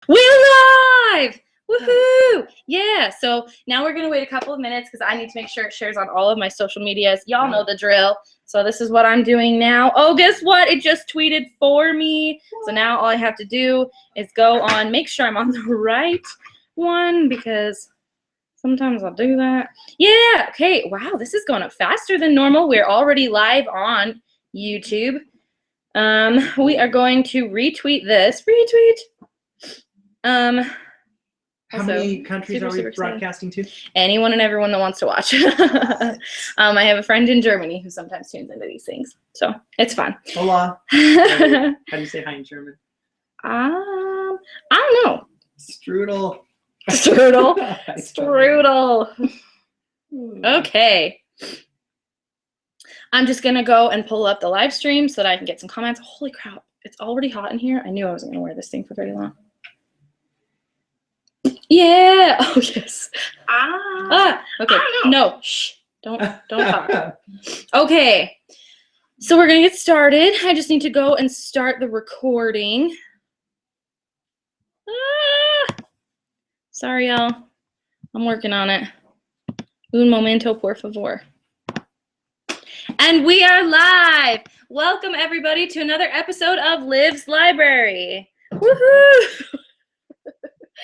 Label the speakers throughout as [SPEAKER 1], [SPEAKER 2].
[SPEAKER 1] We're live! Woohoo! Yeah, so now we're going to wait a couple of minutes because I need to make sure it shares on all of my social medias. Y'all know the drill. So this is what I'm doing now. Oh, guess what? It just tweeted for me. So now all I have to do is go on, make sure I'm on the right one because sometimes I'll do that. Yeah, okay. Wow, this is going up faster than normal. We're already live on YouTube. We are going to retweet this. Retweet.
[SPEAKER 2] How many countries are we broadcasting to?
[SPEAKER 1] Anyone and everyone that wants to watch. I have a friend in Germany who sometimes tunes into these things, so it's fun.
[SPEAKER 2] Hola. How do you say hi in German?
[SPEAKER 1] I don't know.
[SPEAKER 2] Strudel.
[SPEAKER 1] Strudel. Strudel. Okay. I'm just gonna go and pull up the live stream so that I can get some comments. Holy crap! It's already hot in here. I knew I wasn't gonna wear this thing for very long. Yeah. Oh yes. Okay. No. Shh. Don't talk. Okay. So we're gonna get started. I just need to go and start the recording. Sorry, y'all. I'm working on it. Un momento, por favor. And we are live. Welcome everybody to another episode of Liv's Library. Woohoo!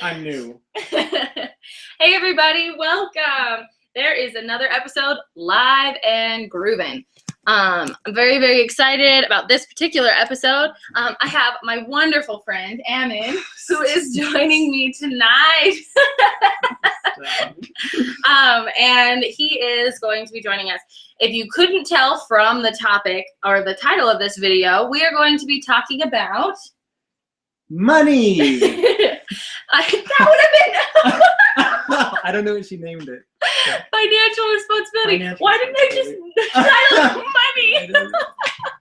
[SPEAKER 2] I'm new.
[SPEAKER 1] Hey everybody, welcome. There is another episode live and grooving. I'm very, very excited about this particular episode. I have my wonderful friend, Ammon, who is joining me tonight. And he is going to be joining us. If you couldn't tell from the topic or the title of this video, we are going to be talking about
[SPEAKER 2] money.
[SPEAKER 1] That would have been
[SPEAKER 2] I don't know what she named it.
[SPEAKER 1] financial responsibility. Why didn't I just title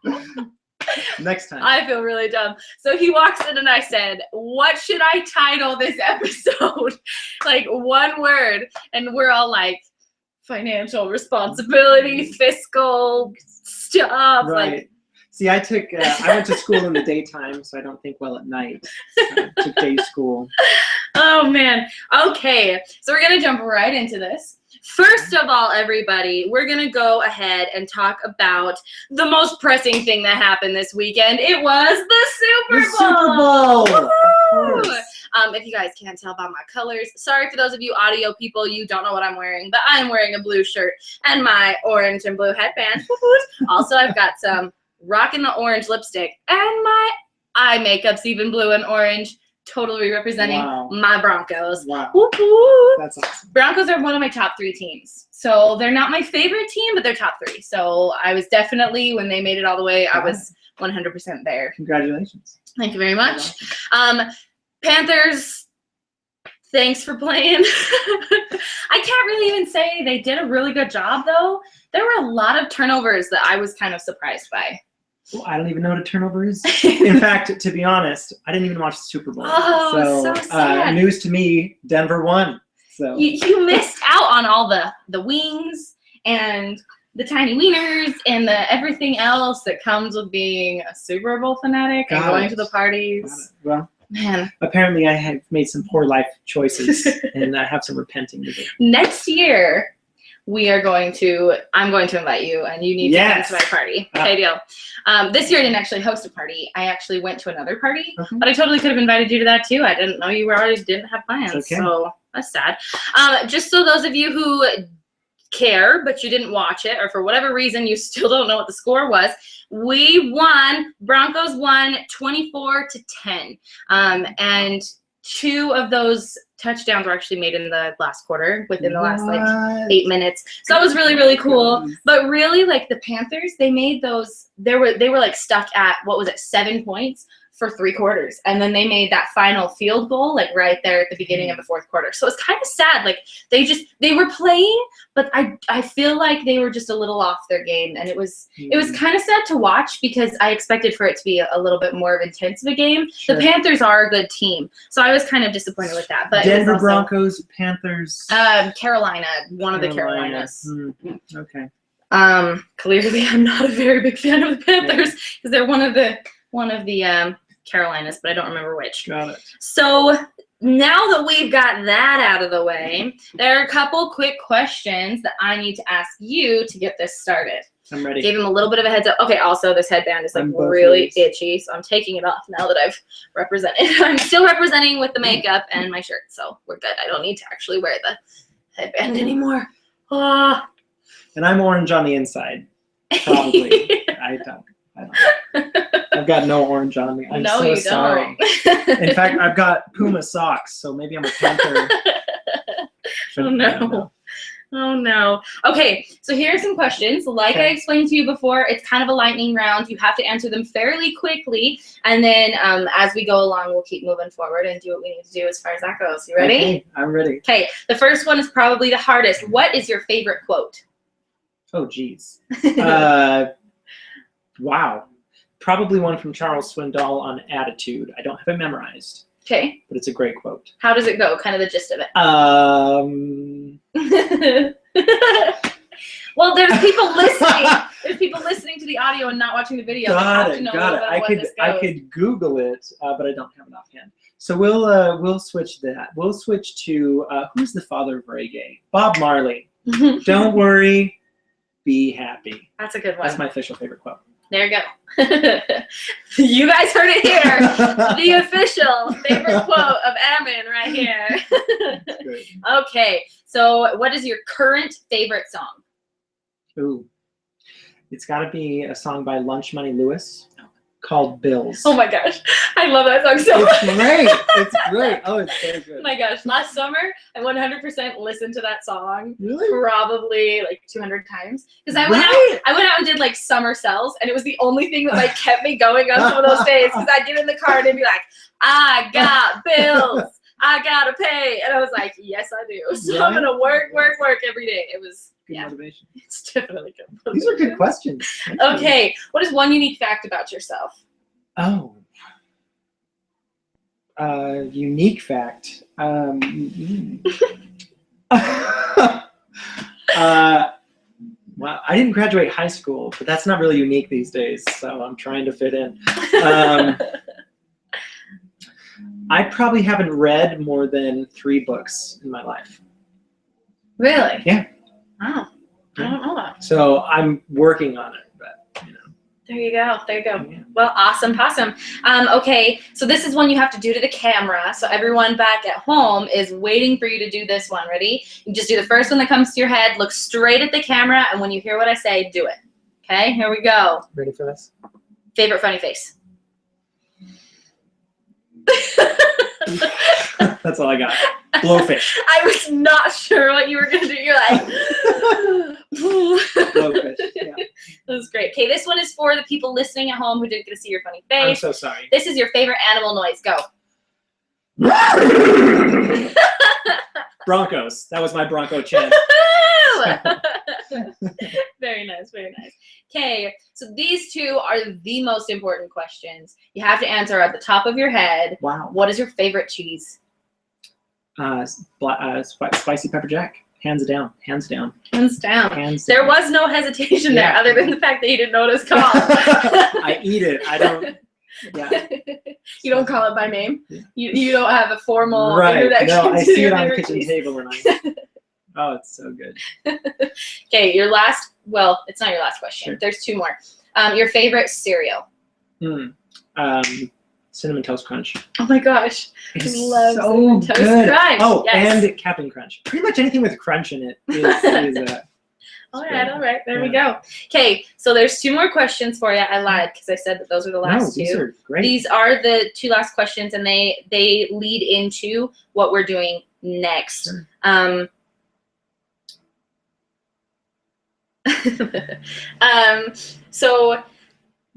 [SPEAKER 1] money?
[SPEAKER 2] Next time.
[SPEAKER 1] I feel really dumb. So he walks in and I said, what should I title this episode? Like one word. And we're all like, financial responsibility, fiscal stuff.
[SPEAKER 2] Right.
[SPEAKER 1] Like,
[SPEAKER 2] see, I went to school in the daytime, so I don't think well at night. I took day school.
[SPEAKER 1] Oh, man. Okay. So we're going to jump right into this. First of all, everybody, we're going to go ahead and talk about the most pressing thing that happened this weekend. It was the Super Bowl.
[SPEAKER 2] Super Bowl.
[SPEAKER 1] If you guys can't tell by my colors, sorry for those of you audio people, you don't know what I'm wearing, but I am wearing a blue shirt and my orange and blue headband. Also, I've got some rocking the orange lipstick, and my eye makeup's even blue and orange, totally representing my Broncos.
[SPEAKER 2] Wow.
[SPEAKER 1] Woo-hoo.
[SPEAKER 2] That's awesome.
[SPEAKER 1] Broncos are one of my top 3 teams. So they're not my favorite team, but they're top 3. So I was definitely, when they made it all the way, I was 100% there.
[SPEAKER 2] Congratulations.
[SPEAKER 1] Thank you very much. Panthers, thanks for playing. I can't really even say they did a really good job, though. There were a lot of turnovers that I was kind of surprised by.
[SPEAKER 2] Well, I don't even know what a turnover is. In fact, to be honest, I didn't even watch the Super Bowl.
[SPEAKER 1] Oh, so sad.
[SPEAKER 2] News to me, Denver won. So
[SPEAKER 1] you missed out on all the wings and the tiny wieners and the everything else that comes with being a Super Bowl fanatic and going to the parties.
[SPEAKER 2] Well,
[SPEAKER 1] man,
[SPEAKER 2] apparently I have made some poor life choices and I have some repenting to do.
[SPEAKER 1] Next year, I'm going to invite you, and you need to come to my party. Okay, deal. This year I didn't actually host a party. I actually went to another party, but I totally could have invited you to that too. I didn't know you already didn't have plans,
[SPEAKER 2] okay.
[SPEAKER 1] So that's sad. Just so those of you who care, but you didn't watch it, or for whatever reason you still don't know what the score was, we won. Broncos won 24-10, and 2 of those touchdowns were actually made in the last quarter, within the last like 8 minutes. So that was really, really cool. But really, like the Panthers, they made those. They were like stuck at, what was it, 7 points for 3 quarters, and then they made that final field goal like right there at the beginning of the 4th quarter. So it's kind of sad. Like they were playing, but I feel like they were just a little off their game, and it was kind of sad to watch because I expected for it to be a little bit more of intense of a game. Sure. The Panthers are a good team, so I was kind of disappointed with that. But
[SPEAKER 2] Denver also, Broncos, Panthers,
[SPEAKER 1] Carolina, one of the Carolinas.
[SPEAKER 2] Okay.
[SPEAKER 1] Clearly, I'm not a very big fan of the Panthers because they're one of the Carolinas, but I don't remember which.
[SPEAKER 2] Got it.
[SPEAKER 1] So now that we've got that out of the way, there are a couple quick questions that I need to ask you to get this started.
[SPEAKER 2] I'm ready.
[SPEAKER 1] Gave him a little bit of a heads up. Okay, also this headband is like really itchy, so I'm taking it off now that I've represented. I'm still representing with the makeup and my shirt, so we're good. I don't need to actually wear the headband anymore. Ah.
[SPEAKER 2] And I'm orange on the inside. Probably. I don't. I've got no orange on me. I'm
[SPEAKER 1] no,
[SPEAKER 2] so
[SPEAKER 1] you
[SPEAKER 2] sorry.
[SPEAKER 1] Don't.
[SPEAKER 2] In fact, I've got Puma socks, so maybe I'm a Panther.
[SPEAKER 1] Oh no. Oh no. Okay, so here are some questions. Like I explained to you before, it's kind of a lightning round. You have to answer them fairly quickly, and then as we go along, we'll keep moving forward and do what we need to do as far as that goes. You ready?
[SPEAKER 2] Okay, I'm ready.
[SPEAKER 1] Okay, the first one is probably the hardest. What is your favorite quote?
[SPEAKER 2] Oh, geez. Wow. Probably one from Charles Swindoll on attitude. I don't have it memorized.
[SPEAKER 1] Okay.
[SPEAKER 2] But it's a great quote.
[SPEAKER 1] How does it go? Kind of the gist of it. Well, there's people listening. There's people listening to the audio and not watching the video.
[SPEAKER 2] Got it. I could Google it, but I don't have it offhand. So we'll switch that. We'll switch to who's the father of reggae? Bob Marley. Don't worry, be happy.
[SPEAKER 1] That's a good one.
[SPEAKER 2] That's my official favorite quote.
[SPEAKER 1] There you go. You guys heard it here. The official favorite quote of Ammon right here.
[SPEAKER 2] That's good.
[SPEAKER 1] Okay, so what is your current favorite song?
[SPEAKER 2] Ooh, it's got to be a song by Lunch Money Lewis called Bills.
[SPEAKER 1] Oh my gosh, I love that song so much.
[SPEAKER 2] It's great. It's great. Oh, it's so good.
[SPEAKER 1] Oh my gosh, last summer I 100% listened to that song.
[SPEAKER 2] Really?
[SPEAKER 1] Probably like 200 times because I went out and did like summer cells, and it was the only thing that like kept me going on some of those days because I'd get in the car and it'd be like, I got bills, I gotta pay, and I was like, yes I do. So I'm gonna work every day. It was
[SPEAKER 2] good motivation.
[SPEAKER 1] It's definitely good.
[SPEAKER 2] These are good questions.
[SPEAKER 1] Okay, what is one unique fact about yourself?
[SPEAKER 2] Oh. Unique fact. Well, I didn't graduate high school, but that's not really unique these days, so I'm trying to fit in. I probably haven't read more than 3 books in my life.
[SPEAKER 1] Really?
[SPEAKER 2] Yeah.
[SPEAKER 1] Oh, I don't know that.
[SPEAKER 2] So I'm working on it, but you know.
[SPEAKER 1] There you go. There you go.
[SPEAKER 2] Yeah.
[SPEAKER 1] Well, awesome, possum. Okay, so this is one you have to do to the camera. So everyone back at home is waiting for you to do this one. Ready? You just do the first one that comes to your head. Look straight at the camera, and when you hear what I say, do it. Okay, here we go.
[SPEAKER 2] Ready for this?
[SPEAKER 1] Favorite funny face.
[SPEAKER 2] That's all I got. Blowfish.
[SPEAKER 1] I was not sure what you were gonna do. You're like,
[SPEAKER 2] Blowfish. Yeah.
[SPEAKER 1] That was great. Okay, this one is for the people listening at home who didn't get to see your funny face.
[SPEAKER 2] I'm so sorry.
[SPEAKER 1] This is your favorite animal noise. Go.
[SPEAKER 2] Broncos. That was my Bronco chant.
[SPEAKER 1] Very nice, very nice. Okay, so these two are the most important questions. You have to answer at the top of your head.
[SPEAKER 2] Wow.
[SPEAKER 1] What is your favorite cheese?
[SPEAKER 2] Spicy pepper jack. Hands down. Hands down.
[SPEAKER 1] Hands down.
[SPEAKER 2] Hands
[SPEAKER 1] There
[SPEAKER 2] down.
[SPEAKER 1] was no hesitation there, other than the fact that you didn't know what it was called.
[SPEAKER 2] I eat it. I don't. Yeah.
[SPEAKER 1] You don't call it by name. Yeah. You don't have a formal introduction.
[SPEAKER 2] No, I
[SPEAKER 1] to
[SPEAKER 2] see
[SPEAKER 1] your
[SPEAKER 2] it on the
[SPEAKER 1] favorite
[SPEAKER 2] kitchen
[SPEAKER 1] cheese.
[SPEAKER 2] table and I. Oh, it's so good.
[SPEAKER 1] Okay, your last. Well, it's not your last question.
[SPEAKER 2] Sure.
[SPEAKER 1] There's 2 more. Your favorite cereal.
[SPEAKER 2] Cinnamon Toast Crunch.
[SPEAKER 1] Oh my gosh, I love
[SPEAKER 2] so
[SPEAKER 1] Cinnamon Toast
[SPEAKER 2] good.
[SPEAKER 1] Crunch.
[SPEAKER 2] Oh,
[SPEAKER 1] yes.
[SPEAKER 2] and Captain Crunch. Pretty much anything with crunch in it is
[SPEAKER 1] all right. There we go. Okay, so there's 2 more questions for you. I lied because I said that those are the last 2.
[SPEAKER 2] These are great.
[SPEAKER 1] These are the 2 last questions, and they lead into what we're doing next.
[SPEAKER 2] Sure.
[SPEAKER 1] So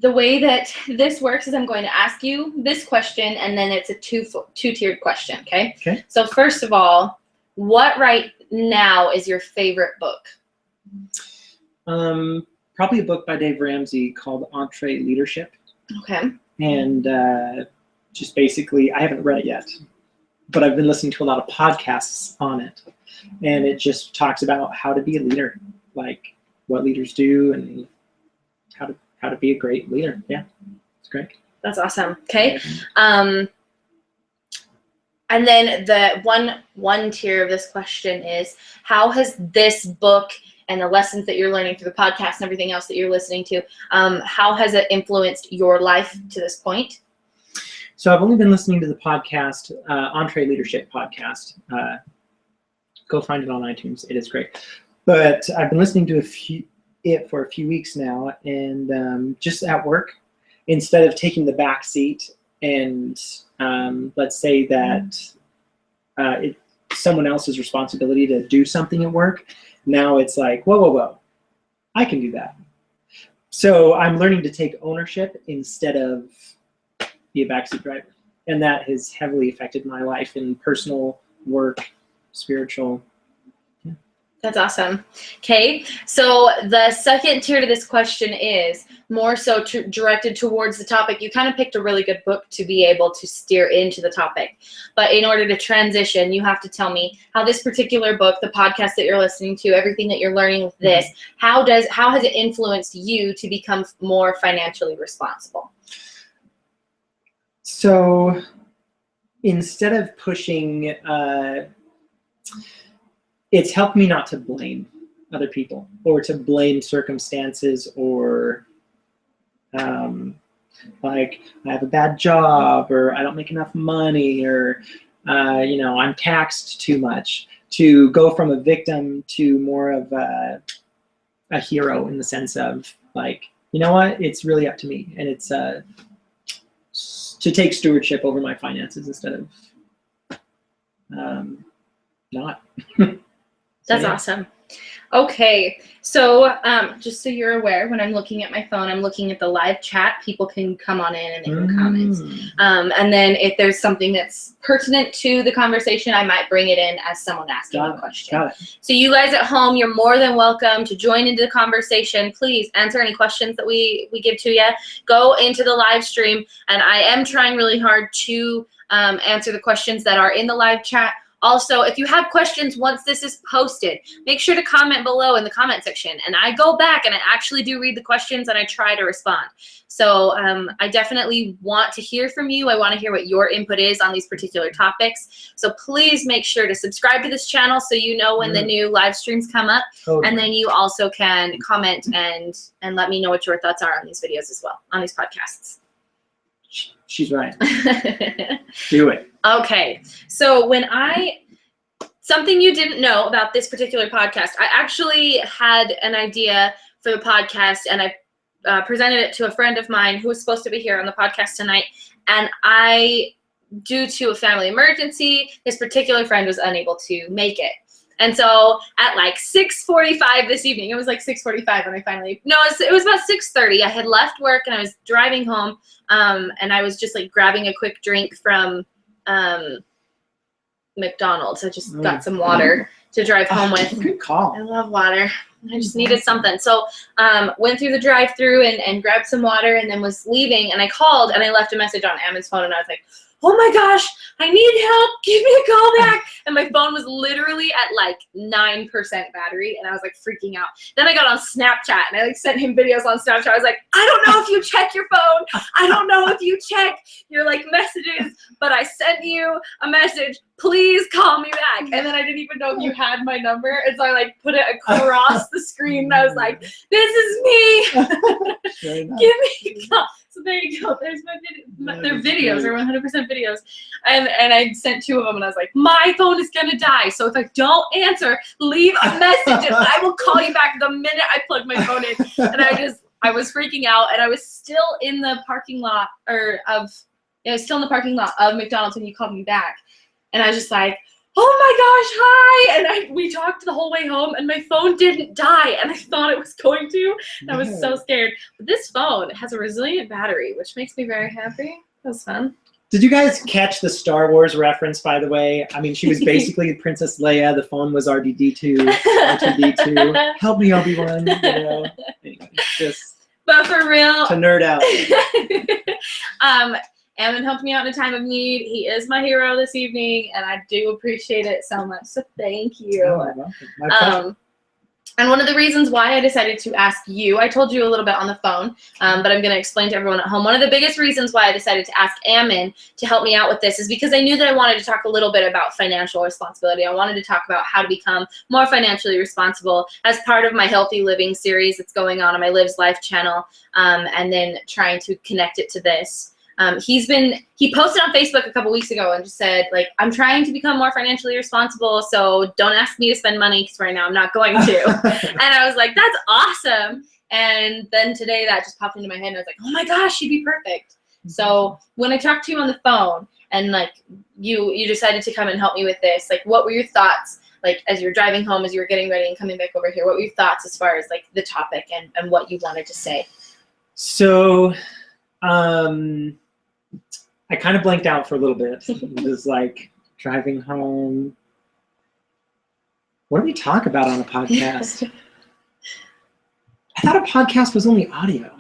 [SPEAKER 1] the way that this works is I'm going to ask you this question, and then it's a two-tiered question, okay?
[SPEAKER 2] Okay.
[SPEAKER 1] So first of all, what right now is your favorite book?
[SPEAKER 2] Probably a book by Dave Ramsey called Entree Leadership.
[SPEAKER 1] Okay.
[SPEAKER 2] And just basically, I haven't read it yet, but I've been listening to a lot of podcasts on it. And it just talks about how to be a leader, like what leaders do and how to be a great leader. Yeah, it's great.
[SPEAKER 1] That's awesome. Okay. And then the one tier of this question is, how has this book and the lessons that you're learning through the podcast and everything else that you're listening to, how has it influenced your life to this point?
[SPEAKER 2] So I've only been listening to the podcast, Entree Leadership Podcast. Go find it on iTunes. It is great. But I've been listening to it for a few weeks now, and just at work, instead of taking the back seat and let's say that it's someone else's responsibility to do something at work, now it's like, whoa, I can do that. So I'm learning to take ownership instead of be a backseat driver. And that has heavily affected my life in personal, work, spiritual. Yeah.
[SPEAKER 1] That's awesome. Okay, so the second tier to this question is more so directed towards the topic. You kind of picked a really good book to be able to steer into the topic. But in order to transition, you have to tell me how this particular book, the podcast that you're listening to, everything that you're learning with this, how has it influenced you to become more financially responsible?
[SPEAKER 2] So instead of pushing, it's helped me not to blame other people or to blame circumstances or like I have a bad job or I don't make enough money or I'm taxed too much, to go from a victim to more of a hero in the sense of like, you know what, it's really up to me, and it's to take stewardship over my finances instead of not.
[SPEAKER 1] That's awesome. Okay, so just so you're aware, when I'm looking at my phone, I'm looking at the live chat. People can come on in and they can comment. And then if there's something that's pertinent to the conversation, I might bring it in as someone asking a question.
[SPEAKER 2] Got it.
[SPEAKER 1] So you guys at home, you're more than welcome to join into the conversation. Please answer any questions that we give to you. Go into the live stream, and I am trying really hard to answer the questions that are in the live chat. Also, if you have questions once this is posted, make sure to comment below in the comment section. And I go back and I actually do read the questions and I try to respond. So I definitely want to hear from you. I want to hear what your input is on these particular topics. So please make sure to subscribe to this channel so you know when the new live streams come up. And then you also can comment and let me know what your thoughts are on these videos as well, on these podcasts.
[SPEAKER 2] She's right. Do it.
[SPEAKER 1] Okay, so something you didn't know about this particular podcast, I actually had an idea for the podcast, and I presented it to a friend of mine who was supposed to be here on the podcast tonight, and due to a family emergency, this particular friend was unable to make it. And so at like 6:45 this evening, it was like 6:45 when it was about 6:30. I had left work and I was driving home, and I was just like grabbing a quick drink from McDonald's. I just got some water to drive home with.
[SPEAKER 2] Good call.
[SPEAKER 1] I love water. I just needed something. So went through the drive-through and grabbed some water, and then was leaving, and I called and I left a message on Ammon's phone, and I was like, oh my gosh, I need help, give me a call back. And my phone was literally at like 9% battery, and I was like freaking out. Then I got on Snapchat and I like sent him videos on Snapchat. I was like, I don't know if you check your phone. I don't know if you check your like messages, but I sent you a message. Please call me back. And then I didn't even know if you had my number. And so I like put it across the screen, and I was like, this is me. Give me a call. So there you go. There's their videos are 100% videos. And I sent 2 of them, and I was like, my phone is going to die. So if I don't answer, leave a message, and I will call you back the minute I plug my phone in. And I was freaking out, and I was still in the parking lot of McDonald's when you called me back. And I was just like, oh my gosh, hi. And we talked the whole way home, and my phone didn't die, and I thought it was going to. And I was so scared. But this phone has a resilient battery, which makes me very happy. That was fun.
[SPEAKER 2] Did you guys catch the Star Wars reference, by the way? I mean, she was basically Princess Leia. The phone was RDD2, R2D2. Help me, Obi-Wan. Anyway,
[SPEAKER 1] but for real,
[SPEAKER 2] to nerd out.
[SPEAKER 1] Ammon helped me out in a time of need. He is my hero this evening, and I do appreciate it so much. So thank you.
[SPEAKER 2] Oh, my pleasure.
[SPEAKER 1] And one of the reasons why I decided to ask you, I told you a little bit on the phone, but I'm going to explain to everyone at home. One of the biggest reasons why I decided to ask Ammon to help me out with this is because I knew that I wanted to talk a little bit about financial responsibility. I wanted to talk about how to become more financially responsible as part of my Healthy Living series that's going on my Lives Life channel, and then trying to connect it to this. He posted on Facebook a couple weeks ago and just said, like, I'm trying to become more financially responsible, so don't ask me to spend money because right now I'm not going to. And I was like, that's awesome. And then today that just popped into my head and I was like, oh my gosh, she'd be perfect. So when I talked to you on the phone and like you decided to come and help me with this, like what were your thoughts, like as you were driving home, as you were getting ready and coming back over here, what were your thoughts as far as like the topic and what you wanted to say?
[SPEAKER 2] So, I kind of blanked out for a little bit. It was like driving home. What do we talk about on a podcast? I thought a podcast was only audio.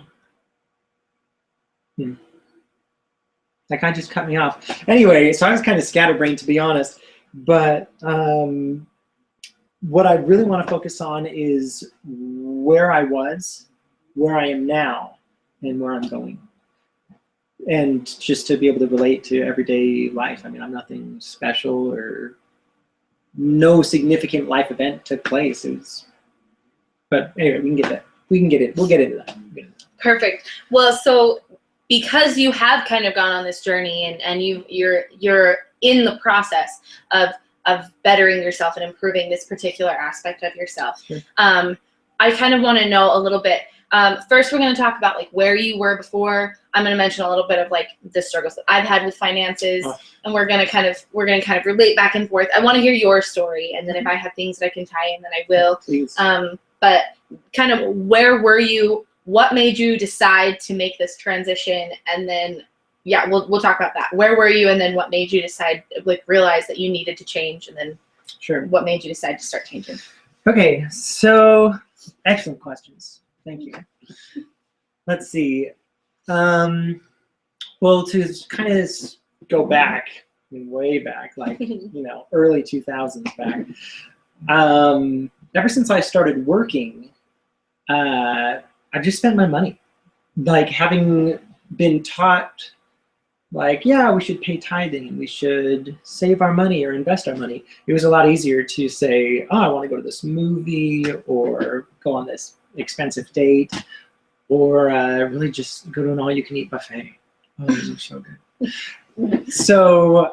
[SPEAKER 2] That guy just cut me off. Anyway, so I was kind of scatterbrained, to be honest. But what I really want to focus on is where I was, where I am now, and where I'm going. And just to be able to relate to everyday life. I mean, I'm nothing special or no significant life event took place. But anyway, we can get that. We'll get into that.
[SPEAKER 1] Perfect. Well, so because you have kind of gone on this journey and you're in the process of bettering yourself and improving this particular aspect of yourself.
[SPEAKER 2] Sure.
[SPEAKER 1] I kind of want to know a little bit. First, we're going to talk about like where you were before. I'm going to mention a little bit of like the struggles that I've had with finances, and we're going to kind of relate back and forth. I want to hear your story, and then if I have things that I can tie in, then I will.
[SPEAKER 2] Please.
[SPEAKER 1] But kind of where were you? What made you decide to make this transition? And then, yeah, we'll talk about that. Where were you, and then what made you decide, like, realize that you needed to change, and then
[SPEAKER 2] sure, what
[SPEAKER 1] made you decide to start changing?
[SPEAKER 2] Okay, so excellent questions. Thank you. Let's see. Well, to kind of go back, I mean, way back, like, early 2000s back, ever since I started working, I've just spent my money. Like, having been taught, like, yeah, we should pay tithing and we should save our money or invest our money. It was a lot easier to say, oh, I want to go to this movie or go on this expensive date, or really just go to an all-you-can-eat buffet. Oh, this is so good. So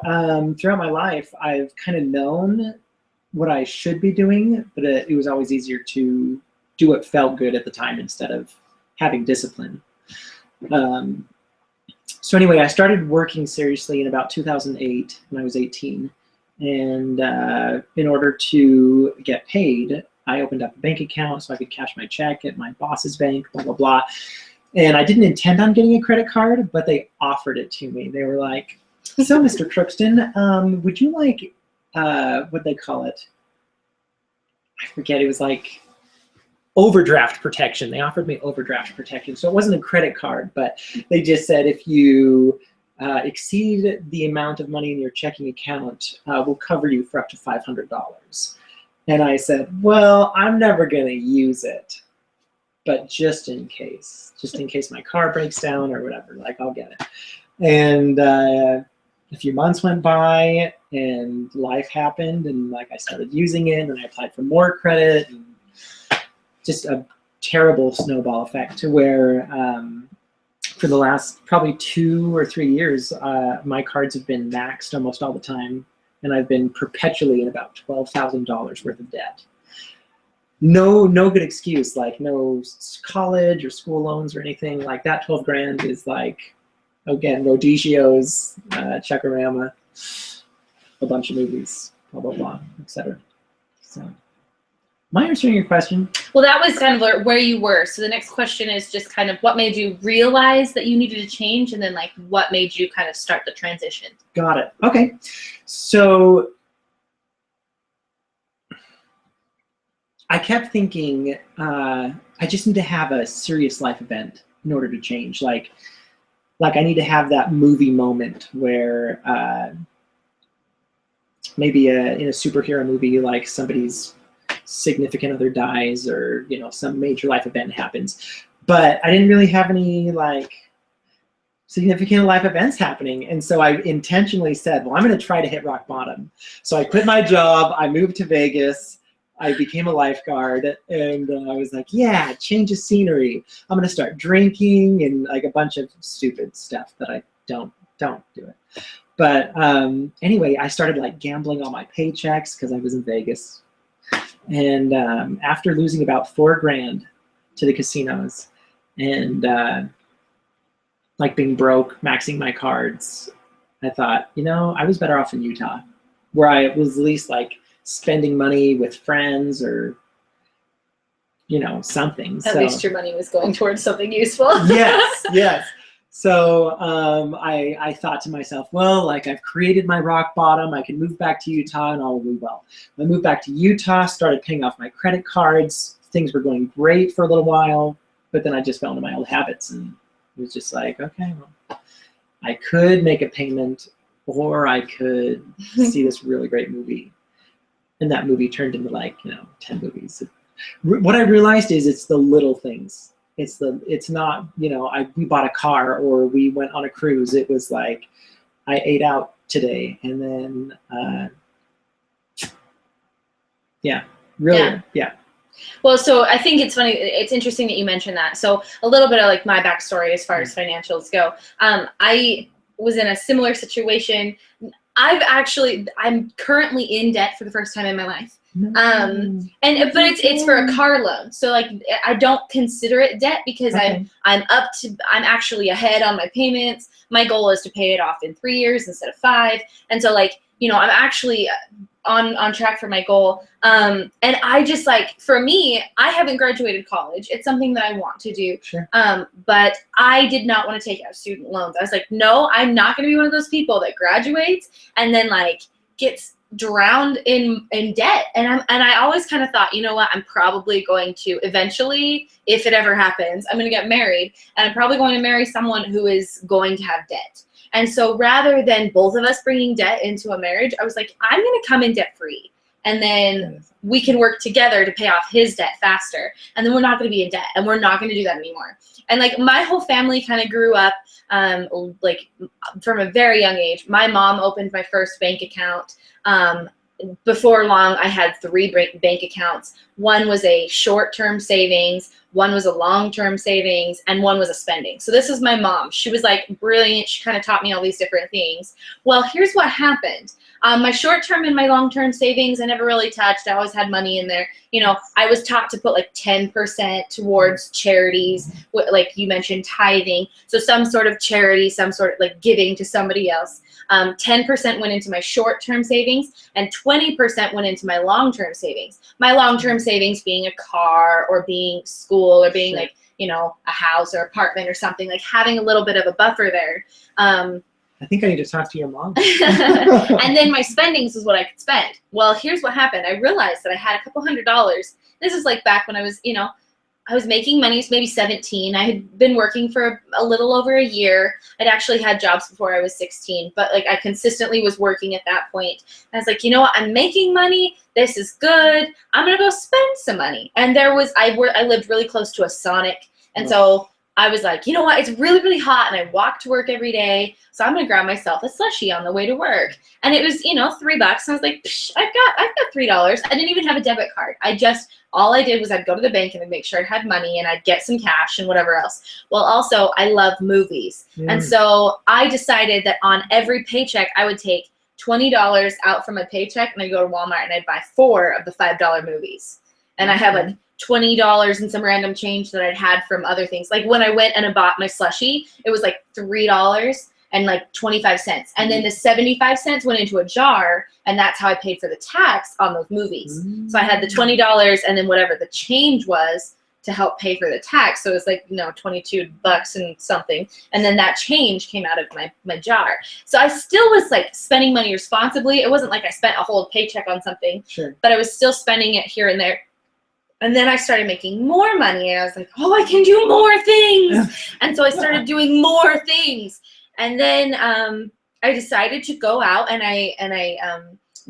[SPEAKER 2] throughout my life, I've kind of known what I should be doing, but it was always easier to do what felt good at the time instead of having discipline. So anyway, I started working seriously in about 2008 when I was 18. And in order to get paid, I opened up a bank account so I could cash my check at my boss's bank, blah, blah, blah. And I didn't intend on getting a credit card, but they offered it to me. They were like, so Mr. Crookston, would you like, what'd they call it? I forget, it was like overdraft protection. They offered me overdraft protection. So it wasn't a credit card, but they just said, if you exceed the amount of money in your checking account, we'll cover you for up to $500. And I said, well, I'm never going to use it, but just in case my car breaks down or whatever, like, I'll get it. And a few months went by and life happened, and like I started using it and I applied for more credit, and just a terrible snowball effect to where for the last probably 2 or 3 years, my cards have been maxed almost all the time, and I've been perpetually in about $12,000 worth of debt. No good excuse, like no college or school loans or anything like that. 12 grand is like, again, Rodizio's, Chuckarama, a bunch of movies, blah, blah, blah, etc. So, am I answering your question?
[SPEAKER 1] Well, that was kind of where you were. So the next question is just kind of what made you realize that you needed to change, and then like what made you kind of start the transition?
[SPEAKER 2] Got it. Okay. So I kept thinking, I just need to have a serious life event in order to change. Like I need to have that movie moment where maybe in a superhero movie, like somebody's significant other dies or, you know, some major life event happens. But I didn't really have any like significant life events happening. And so I intentionally said, well, I'm going to try to hit rock bottom. So I quit my job. I moved to Vegas. I became a lifeguard, and I was like, yeah, change of scenery. I'm going to start drinking and like a bunch of stupid stuff that I don't do it. But anyway, I started like gambling on my paychecks because I was in Vegas. And after losing about $4 grand to the casinos and like being broke, maxing my cards, I thought, you know, I was better off in Utah, where I was at least like spending money with friends or, you know, something.
[SPEAKER 1] At least your money was going towards something useful.
[SPEAKER 2] Yes, yes. So I thought to myself, well, like I've created my rock bottom. I can move back to Utah and all will be well. I moved back to Utah, started paying off my credit cards. Things were going great for a little while, but then I just fell into my old habits and it was just like, okay, well, I could make a payment or I could see this really great movie. And that movie turned into like, you know, 10 movies. What I realized is it's the little things. It's not, you know, we bought a car or we went on a cruise. It was like, I ate out today and then, yeah, really, yeah.
[SPEAKER 1] Well, so I think it's funny. It's interesting that you mentioned that. So a little bit of like my backstory as far as financials go. I was in a similar situation. I'm currently in debt for the first time in my life. But it's for a car loan. So like I don't consider it debt because I'm actually ahead on my payments. My goal is to pay it off in 3 years instead of 5. And so like, you know, I'm actually on track for my goal. And I just like, for me, I haven't graduated college. It's something that I want to do.
[SPEAKER 2] Sure.
[SPEAKER 1] But I did not want to take out student loans. I was like, no, I'm not going to be one of those people that graduates and then like gets drowned in debt. And I always kind of thought, you know what, I'm probably going to eventually, if it ever happens, I'm going to get married and I'm probably going to marry someone who is going to have debt. And so rather than both of us bringing debt into a marriage, I was like, I'm going to come in debt free. And then we can work together to pay off his debt faster. And then we're not going to be in debt and we're not going to do that anymore. And like my whole family kind of grew up like from a very young age. My mom opened my first bank account. Before long, I had 3 bank accounts. One was a short-term savings, one was a long-term savings, and one was a spending. So this is my mom. She was like brilliant. She kind of taught me all these different things. Well, here's what happened. My short-term and my long-term savings, I never really touched. I always had money in there. You know, I was taught to put like 10% towards charities, like you mentioned, tithing. So some sort of charity, some sort of like giving to somebody else. 10% went into my short-term savings and 20% went into my long-term savings. My long-term savings being a car or being school or being like, you know, a house or apartment or something, like having a little bit of a buffer there.
[SPEAKER 2] I think I need to talk to your mom.
[SPEAKER 1] And then my spendings is what I could spend. Well, here's what happened. I realized that I had a couple $100. This is like back when I was, you know, I was making money, maybe 17. I had been working for a little over a year. I'd actually had jobs before I was 16, but like I consistently was working at that point. I was like, you know what? I'm making money. This is good. I'm going to go spend some money. And I lived really close to a Sonic. And so I was like, you know what? It's really, really hot. And I walk to work every day. So I'm going to grab myself a slushie on the way to work. And it was, you know, $3. And I was like, I've got $3. I didn't even have a debit card. All I did was I'd go to the bank and I'd make sure I had money and I'd get some cash and whatever else. Well, also I love movies. And so I decided that on every paycheck, I would take $20 out from my paycheck and I'd go to Walmart and I'd buy 4 of the $5 movies. And I had like $20 and some random change that I'd had from other things. Like when I went and I bought my slushie, it was like $3 and like 25 cents. And then the 75 cents went into a jar, and that's how I paid for the tax on those movies. So I had the $20 and then whatever the change was to help pay for the tax. So it was like, you know, $22 and something. And then that change came out of my jar. So I still was like spending money responsibly. It wasn't like I spent a whole paycheck on something, but I was still spending it here and there. And then I started making more money and I was like, oh, I can do more things. And so I started doing more things. And then I decided to go out and I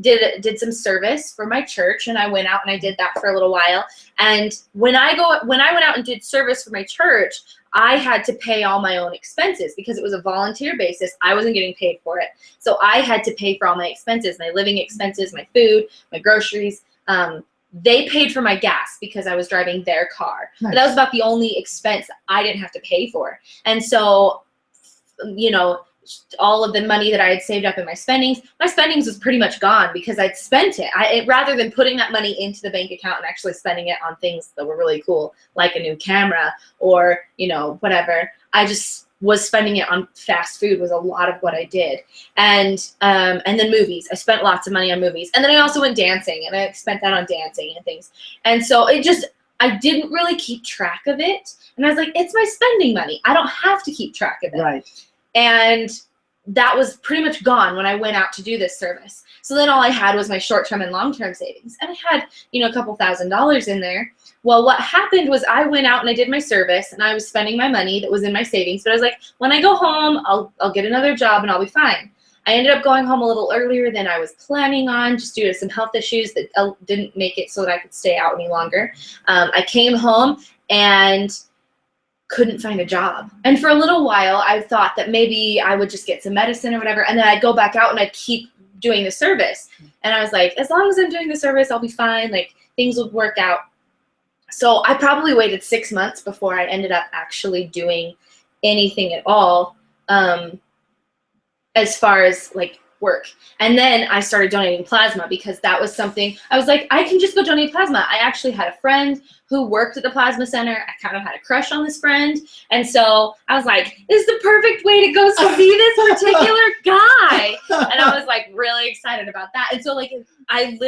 [SPEAKER 1] did some service for my church, and I went out and I did that for a little while. And when I went out and did service for my church, I had to pay all my own expenses because it was a volunteer basis. I wasn't getting paid for it. So I had to pay for all my expenses, my living expenses, my food, my groceries. They paid for my gas because I was driving their car. Nice. But that was about the only expense I didn't have to pay for. And so, you know, all of the money that I had saved up in my spendings was pretty much gone because I'd spent it. Rather than putting that money into the bank account and actually spending it on things that were really cool, like a new camera or, you know, whatever, I just was spending it on fast food was a lot of what I did. And then movies. I spent lots of money on movies. And then I also went dancing, and I spent that on dancing and things. And so I didn't really keep track of it. And I was like, it's my spending money. I don't have to keep track of it.
[SPEAKER 2] Right.
[SPEAKER 1] And that was pretty much gone when I went out to do this service. So then all I had was my short-term and long-term savings. And I had, you know, a couple $1,000s in there. Well, what happened was I went out and I did my service, and I was spending my money that was in my savings. But I was like, when I go home, I'll get another job and I'll be fine. I ended up going home a little earlier than I was planning on, just due to some health issues that didn't make it so that I could stay out any longer. I came home and couldn't find a job. And for a little while, I thought that maybe I would just get some medicine or whatever, and then I'd go back out and I'd keep doing the service. And I was like, as long as I'm doing the service, I'll be fine. Like, things will work out. So I probably waited 6 months before I ended up actually doing anything at all, as far as like work. And then I started donating plasma because that was something I was like, I can just go donate plasma. I actually had a friend who worked at the plasma center. I kind of had a crush on this friend. And so I was like, this is the perfect way to go see this particular guy. And I was like really excited about that. And so like, I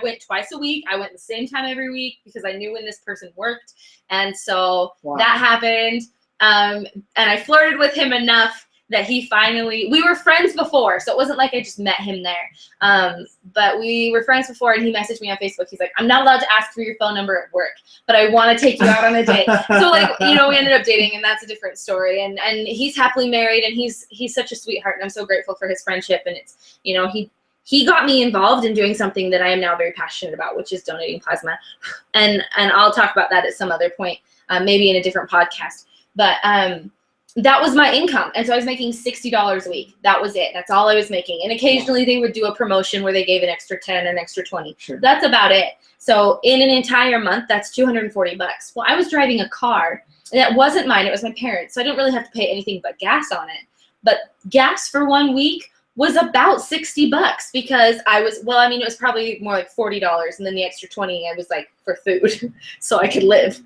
[SPEAKER 1] went twice a week. I went the same time every week because I knew when this person worked. And so that happened. And I flirted with him enough that we were friends before, so it wasn't like I just met him there. But we were friends before, and he messaged me on Facebook. He's like, I'm not allowed to ask for your phone number at work, but I want to take you out on a date. So like, you know, we ended up dating, and that's a different story. And he's happily married, and he's such a sweetheart, and I'm so grateful for his friendship. And it's, you know, he got me involved in doing something that I am now very passionate about, which is donating plasma. And I'll talk about that at some other point, maybe in a different podcast. But that was my income. And so I was making $60 a week. That was it. That's all I was making. And occasionally they would do a promotion where they gave an extra 10, an extra 20. Sure. That's about it. So in an entire month, that's $240. Well, I was driving a car, and that wasn't mine. It was my parents'. So I didn't really have to pay anything but gas on it. But gas for 1 week was about $60 because it was probably more like $40. And then the extra 20, I was like for food so I could live.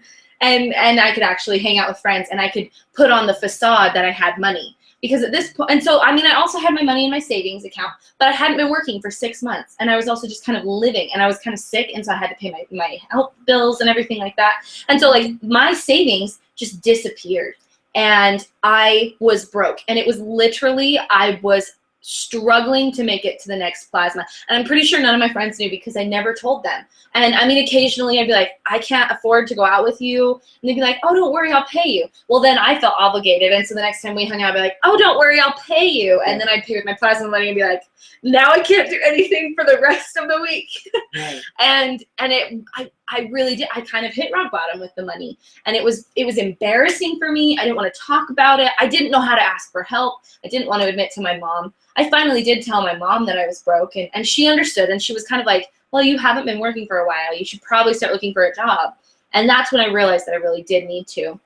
[SPEAKER 1] And I could actually hang out with friends, and I could put on the facade that I had money. Because at this point, and so, I mean, I also had my money in my savings account, but I hadn't been working for 6 months. And I was also just kind of living, and I was kind of sick, and so I had to pay my health bills and everything like that. And so, like, my savings just disappeared, and I was broke. And it was literally, I was struggling to make it to the next plasma. And I'm pretty sure none of my friends knew because I never told them. And I mean, occasionally I'd be like, I can't afford to go out with you. And they'd be like, oh, don't worry, I'll pay you. Well, then I felt obligated. And so the next time we hung out, I'd be like, oh, don't worry, I'll pay you. And then I'd pay with my plasma money and be like, now I can't do anything for the rest of the week. Right. And I really did. I kind of hit rock bottom with the money. And it was embarrassing for me. I didn't want to talk about it. I didn't know how to ask for help. I didn't want to admit to my mom. I finally did tell my mom that I was broke, and she understood, and she was kind of like, well, you haven't been working for a while. You should probably start looking for a job. And that's when I realized that I really did need to.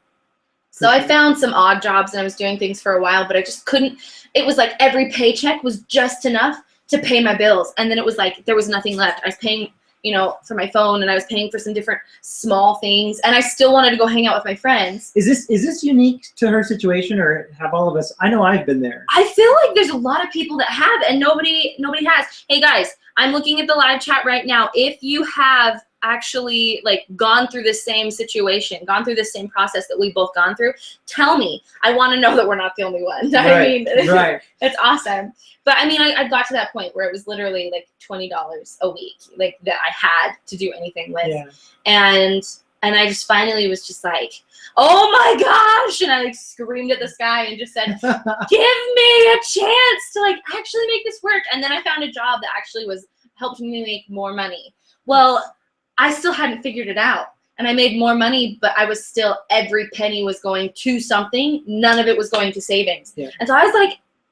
[SPEAKER 1] So I found some odd jobs, and I was doing things for a while, but I just couldn't. It was like every paycheck was just enough to pay my bills. And then it was like there was nothing left. I was paying, you know, for my phone, and I was paying for some different small things, and I still wanted to go hang out with my friends.
[SPEAKER 2] Is this unique to her situation, or have all of us? I know I've been there.
[SPEAKER 1] I feel like there's a lot of people that have, and nobody has. Hey guys, I'm looking at the live chat right now. If you have actually like gone through the same situation, gone through the same process that we've both gone through, tell me. I want to know that we're not the only ones. Right, I mean, it's awesome. But I mean, I got to that point where it was literally like $20 a week, like that I had to do anything with. Yeah. And I just finally was just like, oh my gosh. And I like screamed at the sky and just said, give me a chance to like actually make this work. And then I found a job that actually was helped me make more money. Well, I still hadn't figured it out. And I made more money, but I was still, every penny was going to something. None of it was going to savings.
[SPEAKER 2] Yeah.
[SPEAKER 1] And so I was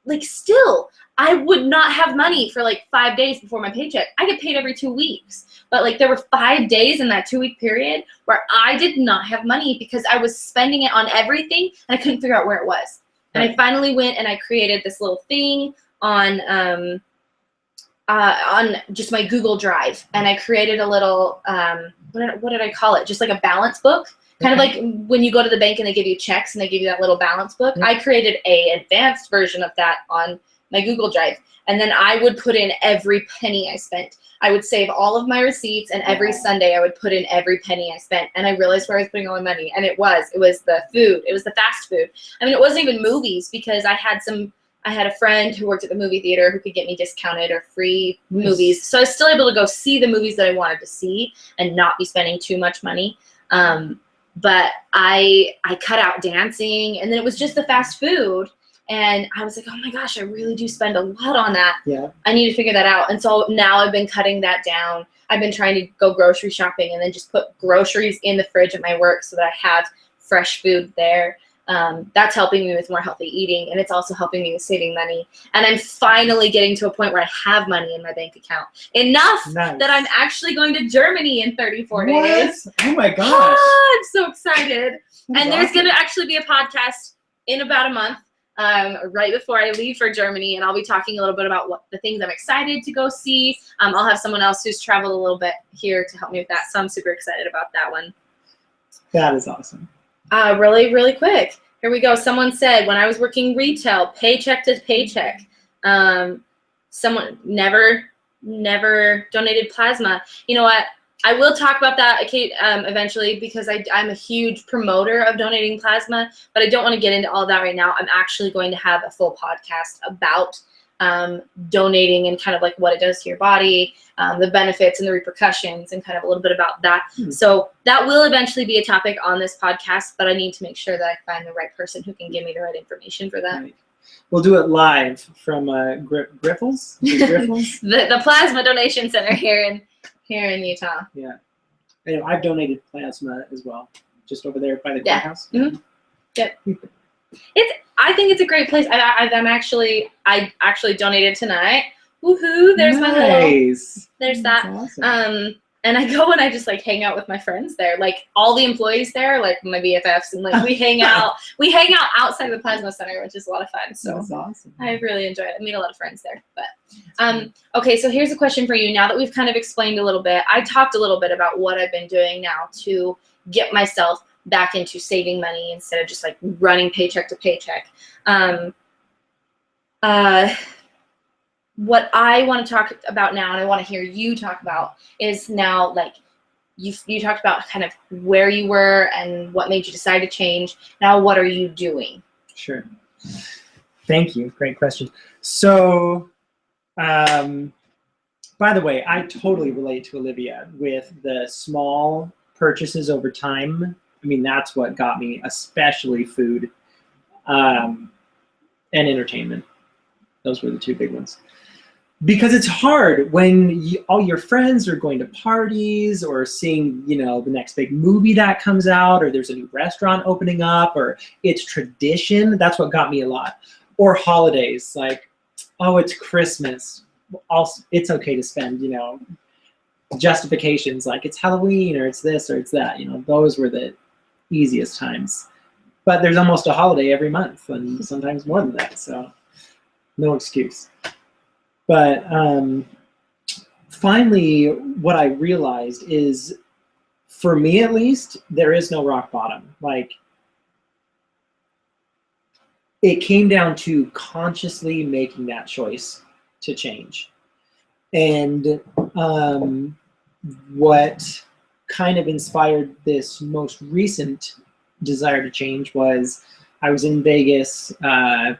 [SPEAKER 1] like still, I would not have money for like 5 days before my paycheck. I get paid every 2 weeks. But like there were 5 days in that 2-week period where I did not have money because I was spending it on everything and I couldn't figure out where it was. And I finally went and I created this little thing on just my Google Drive, and I created a little what did I call it? Just like a balance book, kind of like when you go to the bank and they give you checks and they give you that little balance book. I created a advanced version of that on my Google Drive, and then I would put in every penny I spent. I would save all of my receipts, and every Sunday I would put in every penny I spent, and I realized where I was putting all my money, and it was the food. It was the fast food. I mean, it wasn't even movies, because I had a friend who worked at the movie theater who could get me discounted or free movies. So I was still able to go see the movies that I wanted to see and not be spending too much money. But I cut out dancing, and then it was just the fast food. And I was like, oh my gosh, I really do spend a lot on that.
[SPEAKER 2] Yeah.
[SPEAKER 1] I need to figure that out. And so now I've been cutting that down. I've been trying to go grocery shopping and then just put groceries in the fridge at my work so that I have fresh food there. That's helping me with more healthy eating, and it's also helping me with saving money. And I'm finally getting to a point where I have money in my bank account. Enough that I'm actually going to Germany in 34 days.
[SPEAKER 2] Oh my gosh.
[SPEAKER 1] Oh, I'm so excited.
[SPEAKER 2] That's
[SPEAKER 1] there's
[SPEAKER 2] awesome.
[SPEAKER 1] going to actually be a podcast in about a month, right before I leave for Germany, and I'll be talking a little bit about what the things I'm excited to go see. I'll have someone else who's traveled a little bit here to help me with that, so I'm super excited about that one.
[SPEAKER 2] That is awesome.
[SPEAKER 1] Really, really quick. Here we go. Someone said, when I was working retail, paycheck to paycheck, someone never donated plasma. You know what? I will talk about that eventually, because I'm a huge promoter of donating plasma, but I don't want to get into all that right now. I'm actually going to have a full podcast about donating and kind of like what it does to your body, the benefits and the repercussions, and kind of a little bit about that. So that will eventually be a topic on this podcast, but I need to make sure that I find the right person who can give me the right information for that.
[SPEAKER 2] Right. We'll do it live from Griffles. Griffles?
[SPEAKER 1] the Plasma Donation Center here in Utah.
[SPEAKER 2] Yeah. Anyway, I've donated plasma as well, just over there by the courthouse.
[SPEAKER 1] Mm-hmm. Yep. I think it's a great place. I actually donated tonight. Woohoo! There's my little. There's that. Awesome. And I go and I just like hang out with my friends there, like all the employees there, like my BFFs, and like we hang out. We hang out outside the Plasma Center, which is a lot of fun. So
[SPEAKER 2] that's awesome.
[SPEAKER 1] I really enjoy it. I meet a lot of friends there. But okay, so here's a question for you. Now that we've kind of explained a little bit, I talked a little bit about what I've been doing now to get myself back into saving money instead of just like running paycheck to paycheck. What I want to talk about now, and I want to hear you talk about, is now like you talked about kind of where you were and what made you decide to change. Now, what are you doing?
[SPEAKER 2] Sure. Thank you. Great question. So, by the way, I totally relate to Olivia with the small purchases over time. I mean, that's what got me, especially food and entertainment. Those were the two big ones. Because it's hard when all your friends are going to parties or seeing, the next big movie that comes out, or there's a new restaurant opening up, or it's tradition. That's what got me a lot. Or holidays, like, oh, it's Christmas. Also, it's okay to spend, justifications like it's Halloween or it's this or it's that. Those were the easiest times. But there's almost a holiday every month, and sometimes more than that. So no excuse. But finally, what I realized is, for me at least, there is no rock bottom. Like, it came down to consciously making that choice to change. And what kind of inspired this most recent desire to change was I was in Vegas. I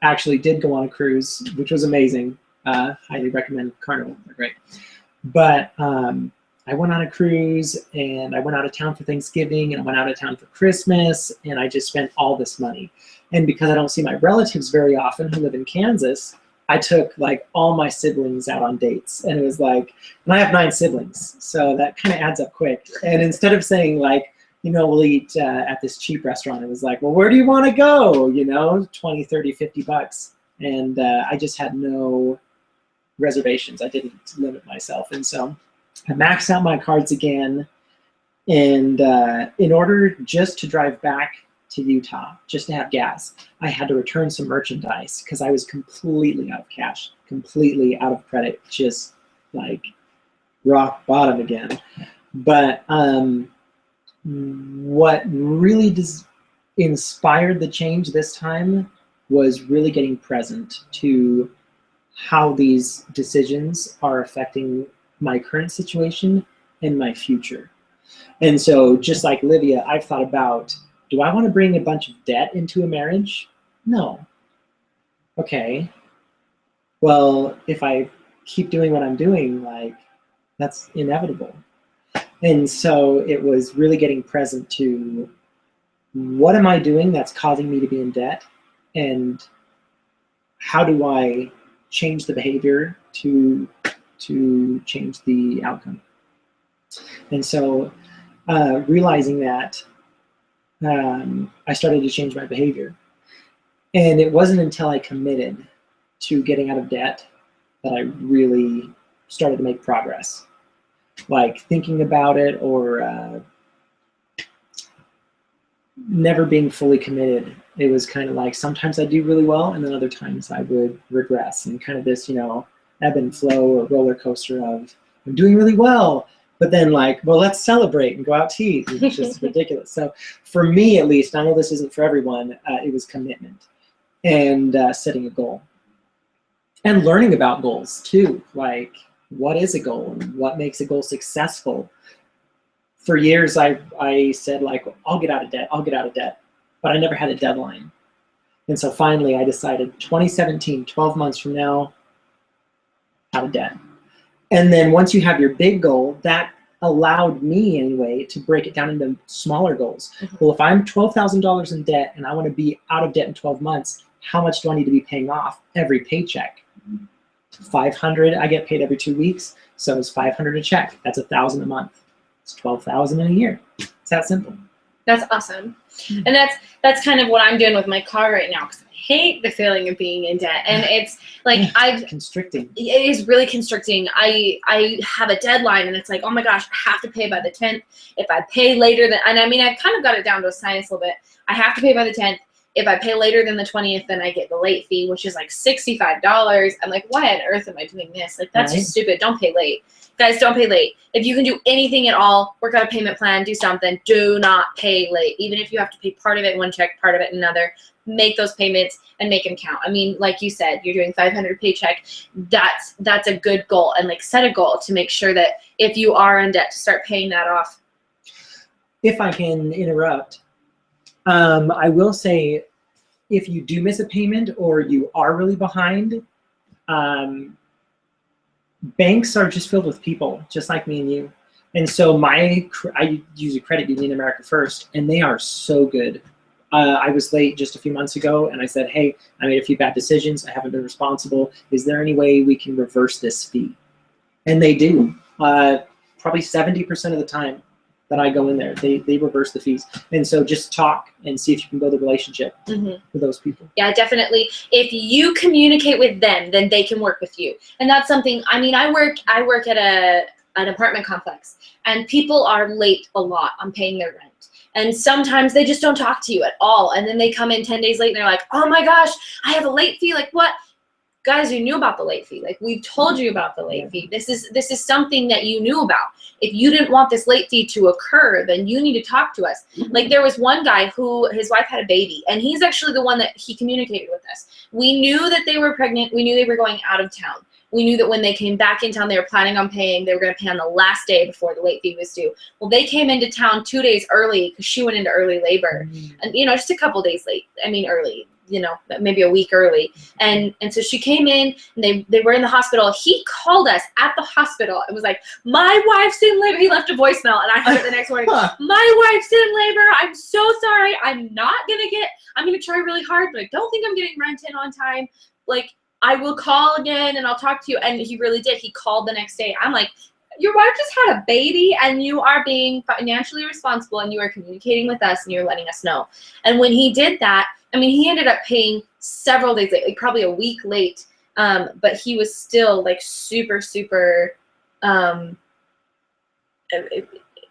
[SPEAKER 2] actually did go on a cruise, which was amazing. Highly recommend Carnival. They're great. But I went on a cruise, and I went out of town for Thanksgiving, and I went out of town for Christmas, and I just spent all this money. And because I don't see my relatives very often who live in Kansas, I took like all my siblings out on dates, and it was like, and I have 9 siblings, so that kind of adds up quick. And instead of saying like, you know, we'll eat at this cheap restaurant, it was like, well, where do you want to go? You know, 20, 30, 50 bucks. And I just had no reservations. I didn't limit myself. And so I maxed out my cards again. And in order just to drive back to Utah, just to have gas, I had to return some merchandise because I was completely out of cash, completely out of credit, just like rock bottom again. But what really inspired the change this time was really getting present to how these decisions are affecting my current situation and my future. And so just like Livia, I've thought about, do I want to bring a bunch of debt into a marriage? No. Okay. Well, if I keep doing what I'm doing, like, that's inevitable. And so it was really getting present to, what am I doing that's causing me to be in debt? And how do I change the behavior to change the outcome? And so realizing that, I started to change my behavior. And it wasn't until I committed to getting out of debt that I really started to make progress. Like thinking about it or never being fully committed. It was kind of like sometimes I do really well, and then other times I would regress, and kind of this, you know, ebb and flow or roller coaster of I'm doing really well, but then like, well, let's celebrate and go out to eat. It's just ridiculous. So for me, at least, I know this isn't for everyone, it was commitment and setting a goal and learning about goals too. Like, what is a goal and what makes a goal successful? For years, I said like, I'll get out of debt, but I never had a deadline. And so finally I decided 2017, 12 months from now, out of debt. And then once you have your big goal, that allowed me anyway to break it down into smaller goals. Mm-hmm. Well, if I'm $12,000 in debt and I want to be out of debt in 12 months, how much do I need to be paying off every paycheck? 500, I get paid every 2 weeks. So it's 500 a check. That's $1,000 a month. It's 12,000 in a year. It's that simple.
[SPEAKER 1] That's awesome. And that's kind of what I'm doing with my car right now, because I hate the feeling of being in debt. And it's like
[SPEAKER 2] constricting.
[SPEAKER 1] It is really constricting. I have a deadline, and it's like, oh my gosh, I have to pay by the 10th. If I pay later than, and I mean, I've kind of got it down to a science a little bit. I have to pay by the 10th. If I pay later than the 20th, then I get the late fee, which is like $65. I'm like, why on earth am I doing this? Like, that's just stupid. Don't pay late. Guys, don't pay late. If you can do anything at all, work out a payment plan, do something. Do not pay late. Even if you have to pay part of it in one check, part of it in another, make those payments and make them count. I mean, like you said, you're doing 500 paycheck. That's a good goal. And like, set a goal to make sure that if you are in debt, to start paying that off.
[SPEAKER 2] If I can interrupt, I will say, if you do miss a payment or you are really behind, banks are just filled with people, just like me and you. And so I use a credit union, America First, and they are so good. I was late just a few months ago, and I said, hey, I made a few bad decisions. I haven't been responsible. Is there any way we can reverse this fee? And they do. Probably 70% of the time that I go in there, they reverse the fees. And so just talk and see if you can build a relationship with those people. Yeah,
[SPEAKER 1] definitely. If you communicate with them, then they can work with you. And that's something, I mean, I work at an apartment complex, and people are late a lot on paying their rent. And sometimes they just don't talk to you at all. And then they come in 10 days late and they're like, oh my gosh, I have a late fee. Like, what? Guys, you knew about the late fee. Like, we've told you about the late fee. This is something that you knew about. If you didn't want this late fee to occur, then you need to talk to us. Like, there was one guy who, his wife had a baby, and he's actually the one that he communicated with us. We knew that they were pregnant. We knew they were going out of town. We knew that when they came back in town, they were planning on paying. They were going to pay on the last day before the late fee was due. Well, they came into town 2 days early because she went into early labor. And, you know, just a couple days late. I mean, early. You know, maybe a week early. And so she came in, and they were in the hospital. He called us at the hospital. It was like, my wife's in labor. He left a voicemail, and I heard it the next morning. My wife's in labor. I'm so sorry. I'm going to try really hard, but I don't think I'm getting rent in on time. Like, I will call again and I'll talk to you. And he really did. He called the next day. I'm like, your wife just had a baby and you are being financially responsible and you are communicating with us and you're letting us know. And when he did that, I mean, he ended up paying several days late, like probably a week late. But he was still like super, super,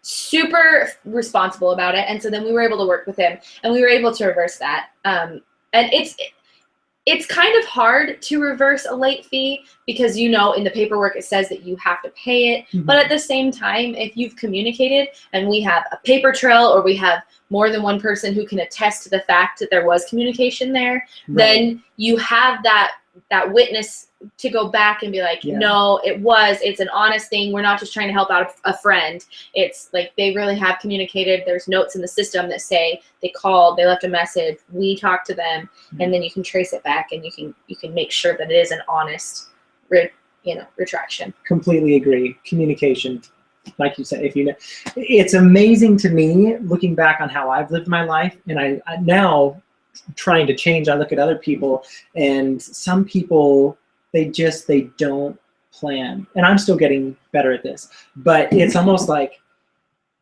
[SPEAKER 1] super responsible about it. And so then we were able to work with him and we were able to reverse that. And it's kind of hard to reverse a late fee because, you know, in the paperwork it says that you have to pay it. But at the same time, if you've communicated and we have a paper trail or we have more than one person who can attest to the fact that there was communication there, then you have that witness to go back and be like, no, it's an honest thing. We're not just trying to help out a friend. It's like they really have communicated. There's notes in the system that say they called, they left a message, we talked to them, and then you can trace it back and you can make sure that it is an honest, retraction.
[SPEAKER 2] Completely agree. Communication, like you said, it's amazing to me looking back on how I've lived my life, and I now trying to change. I look at other people, and some people they don't plan, and I'm still getting better at this, but it's almost like,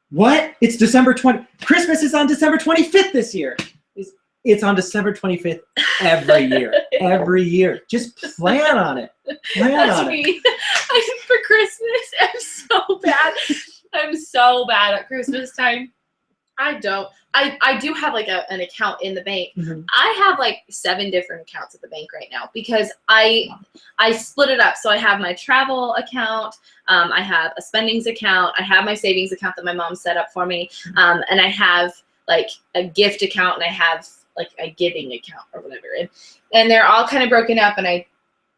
[SPEAKER 2] what? It's December 20th. Christmas is on December 25th this year. It's on December 25th every year. Every year. Just plan on it. That's
[SPEAKER 1] me. For Christmas, I'm so bad. I'm so bad at Christmas time. I do have like an account in the bank. I have like 7 different accounts at the bank right now because I split it up. So I have my travel account, I have a spendings account, I have my savings account that my mom set up for me, and I have like a gift account, and I have like a giving account or whatever. And they're all kind of broken up, and I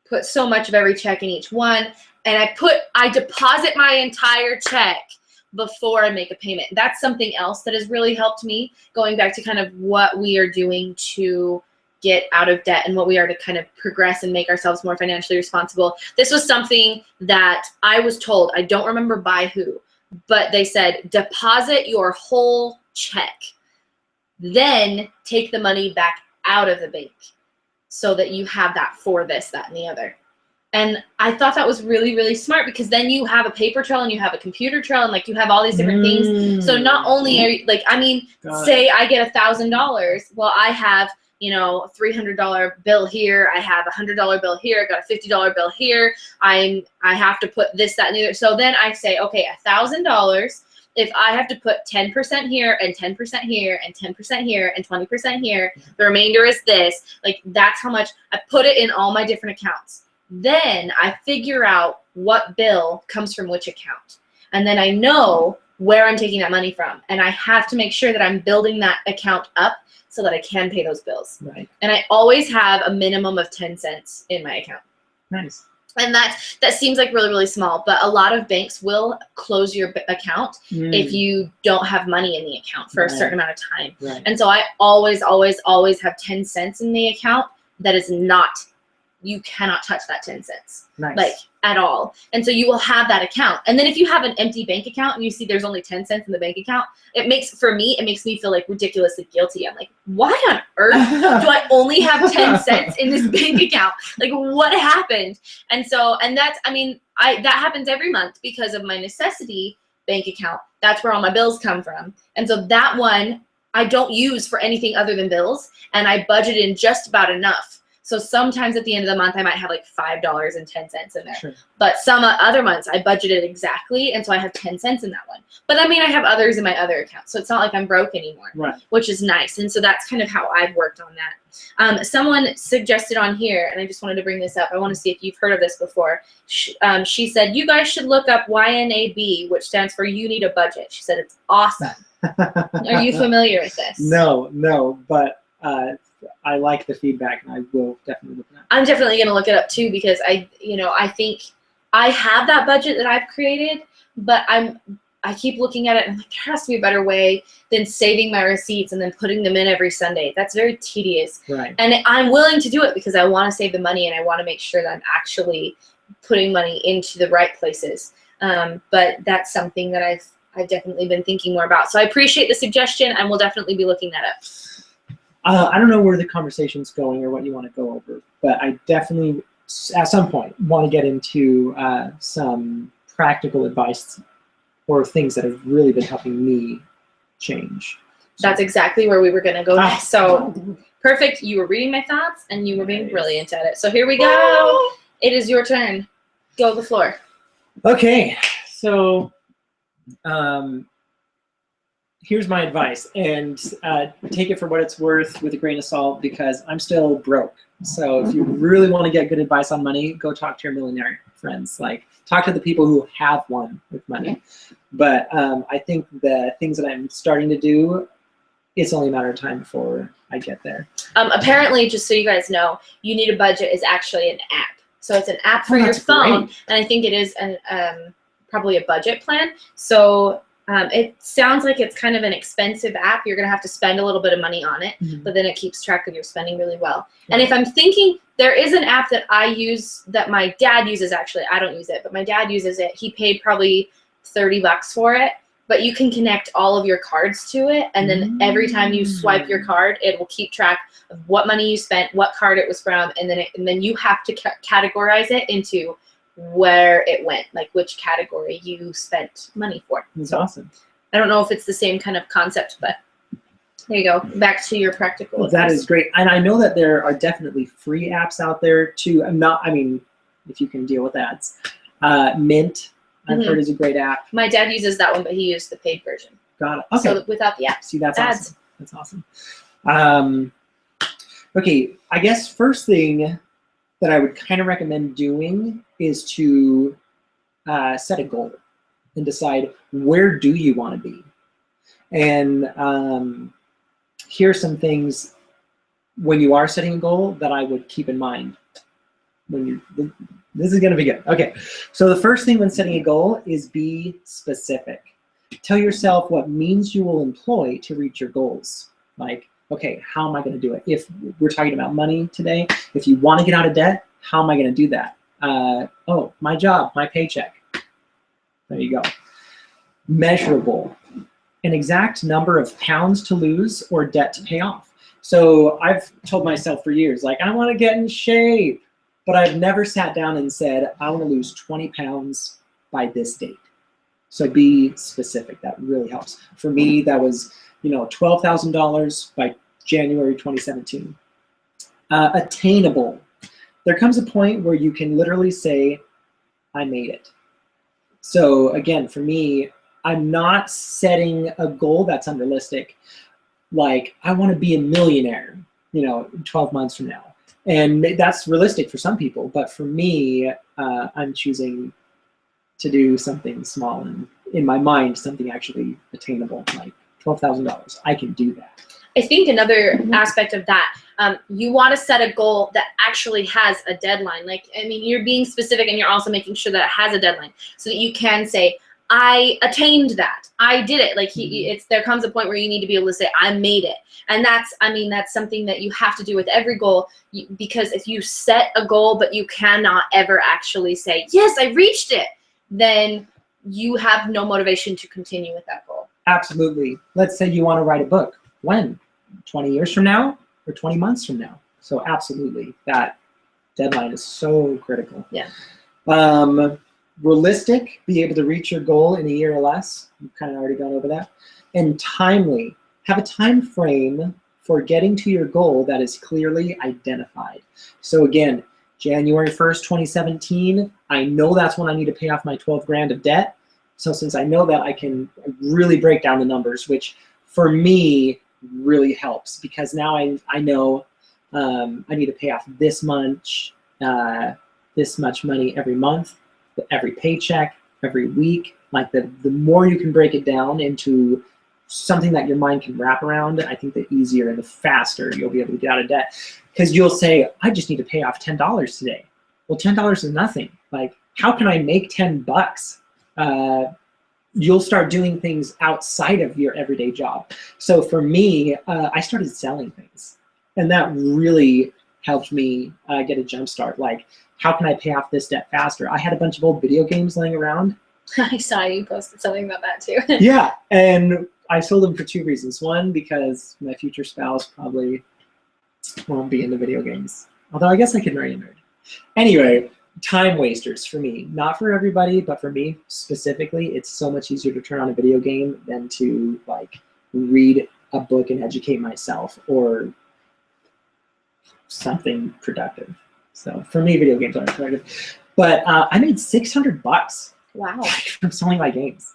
[SPEAKER 1] put so much of every check in each one, and I deposit my entire check before I make a payment. That's something else that has really helped me, going back to kind of what we are doing to get out of debt and what we are to kind of progress and make ourselves more financially responsible. This was something that I was told, I don't remember by who, but they said, deposit your whole check, then take the money back out of the bank so that you have that for this, that, and the other. And I thought that was really, really smart because then you have a paper trail and you have a computer trail and like you have all these different things. So not only are you, like, I mean, say I get $1,000. Well, I have, a $300 bill here. I have a $100 bill here. I got a $50 bill here. I have to put this, that, and the other. So then I say, okay, $1,000. If I have to put 10% here and 10% here and 10% here and 20% here, the remainder is this. Like that's how much I put it in all my different accounts. Then I figure out what bill comes from which account. And then I know where I'm taking that money from. And I have to make sure that I'm building that account up so that I can pay those bills.
[SPEAKER 2] Right.
[SPEAKER 1] And I always have a minimum of 10 cents in my account.
[SPEAKER 2] Nice.
[SPEAKER 1] And that seems like really, really small, but a lot of banks will close your account if you don't have money in the account for a certain amount of time.
[SPEAKER 2] Right.
[SPEAKER 1] And so I always, always, always have 10 cents in the account that is not, you cannot touch that 10 cents.
[SPEAKER 2] Nice.
[SPEAKER 1] Like at all. And so you will have that account. And then if you have an empty bank account and you see there's only 10 cents in the bank account, it makes me feel like ridiculously guilty. I'm like, why on earth do I only have 10 cents in this bank account? Like what happened? And that's, that happens every month because of my necessity bank account. That's where all my bills come from. And so that one I don't use for anything other than bills. And I budget in just about enough. So sometimes at the end of the month, I might have like $5.10 in there. Sure. But some other months, I budgeted exactly, and so I have 10 cents in that one. But I have others in my other accounts, so it's not like I'm broke anymore, right. Which is nice. And so that's kind of how I've worked on that. Someone suggested on here, and I just wanted to bring this up. I want to see if you've heard of this before. She said, you guys should look up YNAB, which stands for You Need a Budget. She said it's awesome. Are you familiar with this?
[SPEAKER 2] No, but I like the feedback, and I will definitely look it up.
[SPEAKER 1] I'm definitely going to look it up too because I think I have that budget that I've created, but I keep looking at it and I'm like, there has to be a better way than saving my receipts and then putting them in every Sunday. That's very tedious. Right. And I'm willing to do it because I want to save the money and I want to make sure that I'm actually putting money into the right places. But that's something that I've definitely been thinking more about. So I appreciate the suggestion and we'll definitely be looking that up.
[SPEAKER 2] I don't know where the conversation's going or what you want to go over, but I definitely at some point want to get into some practical advice or things that have really been helping me change.
[SPEAKER 1] That's exactly where we were going to go next. So perfect. You were reading my thoughts and you were being brilliant at it. So here we go. It is your turn. Go to the floor.
[SPEAKER 2] Okay. So here's my advice, and take it for what it's worth with a grain of salt, because I'm still broke. So if you really want to get good advice on money, go talk to your millionaire friends. Like, talk to the people who have won with money. But I think the things that I'm starting to do, it's only a matter of time before I get there.
[SPEAKER 1] Apparently, just so you guys know, You Need a Budget is actually an app. So it's an app for your phone, and I think it is probably a budget plan. So it sounds like it's kind of an expensive app. You're going to have to spend a little bit of money on it, but then it keeps track of your spending really well. And if I'm thinking, there is an app that I use that my dad uses, actually. I don't use it, but my dad uses it. He paid probably $30 for it, but you can connect all of your cards to it, and then every time you swipe your card, it will keep track of what money you spent, what card it was from, and then you have to categorize it into where it went, like which category you spent money for.
[SPEAKER 2] That's awesome.
[SPEAKER 1] I don't know if it's the same kind of concept, but there you go. Back to your practical.
[SPEAKER 2] That is great. And I know that there are definitely free apps out there too. I mean, if you can deal with ads. Mint, I've heard, is a great app.
[SPEAKER 1] My dad uses that one, but he used the paid version.
[SPEAKER 2] Got it. Okay.
[SPEAKER 1] So without the app.
[SPEAKER 2] See, that's ads. Awesome. That's awesome. Okay, I guess first thing that I would kind of recommend doing is to set a goal and decide, where do you want to be? And here's some things when you are setting a goal that I would keep in mind. This is going to be good. Okay, so the first thing when setting a goal is be specific. Tell yourself what means you will employ to reach your goals. Like, okay, how am I going to do it? If we're talking about money today, if you want to get out of debt, how am I going to do that? Oh, my job, my paycheck. There you go. Measurable. An exact number of pounds to lose or debt to pay off. So I've told myself for years, like, I want to get in shape, but I've never sat down and said, I want to lose 20 pounds by this date. So be specific. That really helps. For me, that was, $12,000 by January 2017. Attainable. There comes a point where you can literally say, I made it. So again, for me, I'm not setting a goal that's unrealistic. Like, I want to be a millionaire, 12 months from now. And that's realistic for some people. But for me, I'm choosing to do something small and, in my mind, something actually attainable, like $12,000. I can do that.
[SPEAKER 1] I think another aspect of that, you want to set a goal that actually has a deadline. Like, I mean, you're being specific, and you're also making sure that it has a deadline so that you can say, I attained that. I did it. Like, there comes a point where you need to be able to say, I made it. And that's something that you have to do with every goal, because if you set a goal but you cannot ever actually say, yes, I reached it, then you have no motivation to continue with that goal.
[SPEAKER 2] Absolutely. Let's say you want to write a book. When? 20 years from now or 20 months from now? So absolutely, that deadline is so critical.
[SPEAKER 1] Yeah.
[SPEAKER 2] Realistic, be able to reach your goal in a year or less. We've kind of already gone over that. And timely, have a time frame for getting to your goal that is clearly identified. So again, January 1st, 2017, I know that's when I need to pay off my 12 grand of debt. So since I know that, I can really break down the numbers, which for me really helps, because now I know I need to pay off this much money every month, every paycheck, every week. Like, the more you can break it down into something that your mind can wrap around, I think the easier and the faster you'll be able to get out of debt. Because you'll say, I just need to pay off $10 today. Well, $10 is nothing. Like, how can I make 10 bucks? You'll start doing things outside of your everyday job. So for me, I started selling things, and that really helped me get a jump start. Like, how can I pay off this debt faster? I had a bunch of old video games laying around.
[SPEAKER 1] I saw you posted something about that too.
[SPEAKER 2] Yeah, and I sold them for 2 reasons. One, because my future spouse probably won't be into video games. Although I guess I could marry a nerd. Anyway, time wasters for me. Not for everybody, but for me specifically, it's so much easier to turn on a video game than to like read a book and educate myself or something productive. So for me, video games aren't productive. But I made $600
[SPEAKER 1] Wow.
[SPEAKER 2] from selling my games.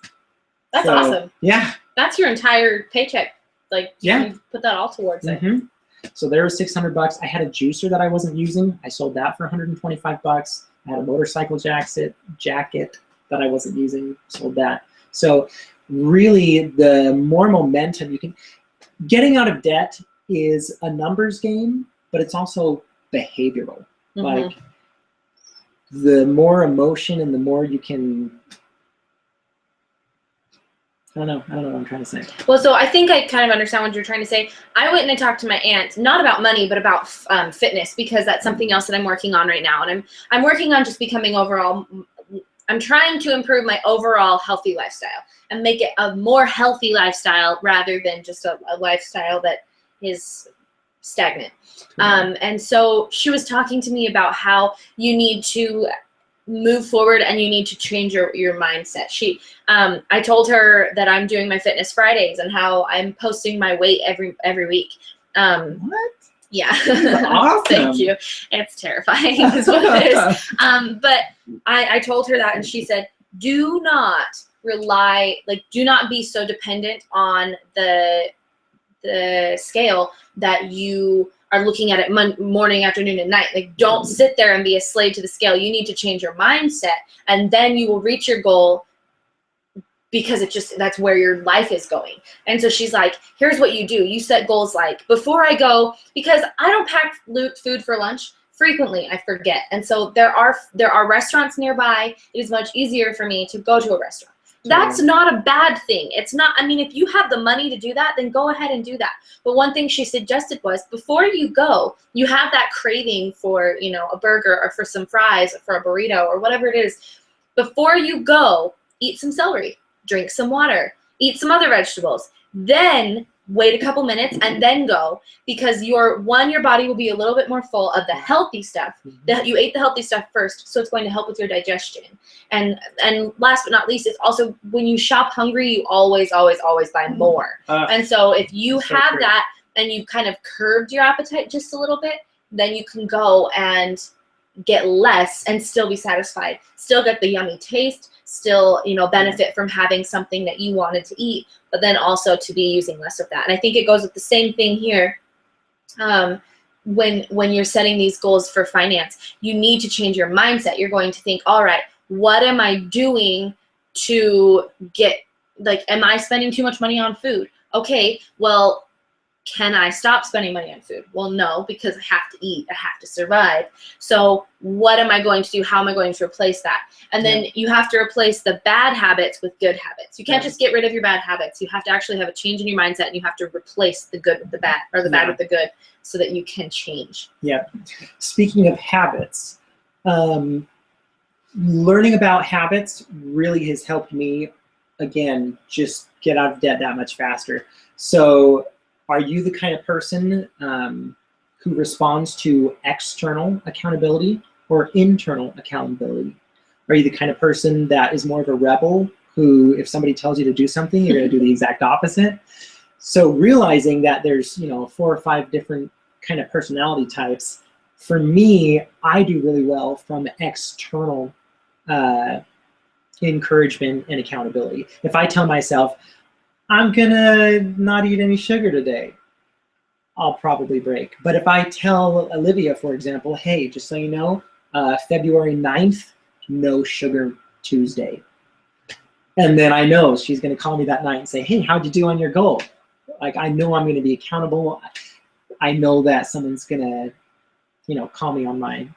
[SPEAKER 1] That's awesome.
[SPEAKER 2] Yeah.
[SPEAKER 1] That's your entire paycheck. Like,
[SPEAKER 2] yeah.
[SPEAKER 1] You put that all towards it.
[SPEAKER 2] So there was $600. I had a juicer that I wasn't using. I sold that for $125. I had a motorcycle jacket that I wasn't using. Sold that. So really, the more momentum you can. Getting out of debt is a numbers game, but it's also behavioral. Like the more emotion and the more you can. I don't know what I'm trying to say.
[SPEAKER 1] Well, so I think I kind of understand what you're trying to say. I went and I talked to my aunt, not about money, but about fitness, because that's something else that I'm working on right now. And I'm working on just becoming overall, I'm trying to improve my overall healthy lifestyle and make it a more healthy lifestyle rather than just a lifestyle that is stagnant. And so she was talking to me about how you need to move forward and you need to change your mindset. I told her that I'm doing my Fitness Fridays and how I'm posting my weight every week.
[SPEAKER 2] What?
[SPEAKER 1] Yeah.
[SPEAKER 2] Awesome.
[SPEAKER 1] Thank you. It's terrifying is what it is. But I told her that and she said, do not be so dependent on the scale that you are looking at it morning, afternoon, and night. Like, don't sit there and be a slave to the scale. You need to change your mindset, and then you will reach your goal because that's where your life is going. And so she's like, here's what you do. You set goals like, before I go, because I don't pack food for lunch frequently, I forget. And so there are restaurants nearby. It is much easier for me to go to a restaurant. That's not a bad thing. It's not, I mean, if you have the money to do that, then go ahead and do that. But one thing she suggested was, before you go, you have that craving for, a burger or for some fries or for a burrito or whatever it is. Before you go, eat some celery, drink some water, eat some other vegetables, then wait a couple minutes and then go, because your body will be a little bit more full of the healthy stuff. You ate the healthy stuff first, so it's going to help with your digestion. And last but not least, it's also, when you shop hungry, you always buy more. And so if you have that and you kind of curbed your appetite just a little bit, then you can go and get less and still be satisfied, still get the yummy taste, still benefit from having something that you wanted to eat, but then also to be using less of that. And I think it goes with the same thing here. When you're setting these goals for finance, you need to change your mindset. You're going to think, all right, what am I doing to get, am I spending too much money on food? Okay, well, can I stop spending money on food? Well, no, because I have to eat, I have to survive. So what am I going to do? How am I going to replace that? And then you have to replace the bad habits with good habits. You can't just get rid of your bad habits. You have to actually have a change in your mindset, and you have to replace the good with the bad, or the bad with the good, so that you can change. Yeah.
[SPEAKER 2] Speaking of habits, learning about habits really has helped me, again, just get out of debt that much faster. So are you the kind of person who responds to external accountability or internal accountability? Are you the kind of person that is more of a rebel who, if somebody tells you to do something, you're going to do the exact opposite? So realizing that there's 4 or 5 different kind of personality types, for me, I do really well from external encouragement and accountability. If I tell myself, I'm gonna not eat any sugar today, I'll probably break. But if I tell Olivia, for example, hey, just so you know, February 9th, no sugar Tuesday. And then I know she's gonna call me that night and say, hey, how'd you do on your goal? Like, I know I'm gonna be accountable. I know that someone's gonna, call me on my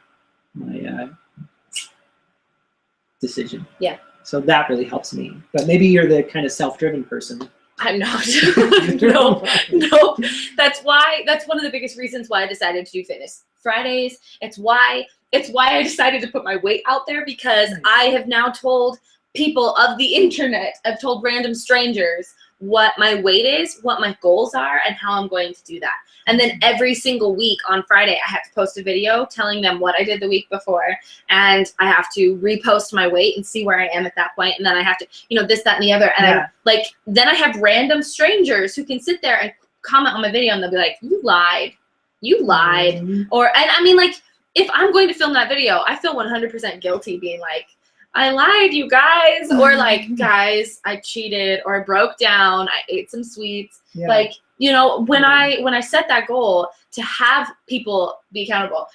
[SPEAKER 2] decision. Yeah. So that really helps me. But maybe you're the kind of self-driven person.
[SPEAKER 1] I'm not. No. That's one of the biggest reasons why I decided to do Fitness Fridays. It's why I decided to put my weight out there, because I have now told people of the internet, I've told random strangers what my weight is, what my goals are, and how I'm going to do that. And then every single week on Friday, I have to post a video telling them what I did the week before, and I have to repost my weight and see where I am at that point, and then I have to, this, that, and the other, and then I have random strangers who can sit there and comment on my video, and they'll be like, you lied, or, and I mean, like, if I'm going to film that video, I feel 100% guilty being like, I lied, you guys, or like, guys, I cheated, or I broke down, I ate some sweets, like, when I set that goal to have people be accountable,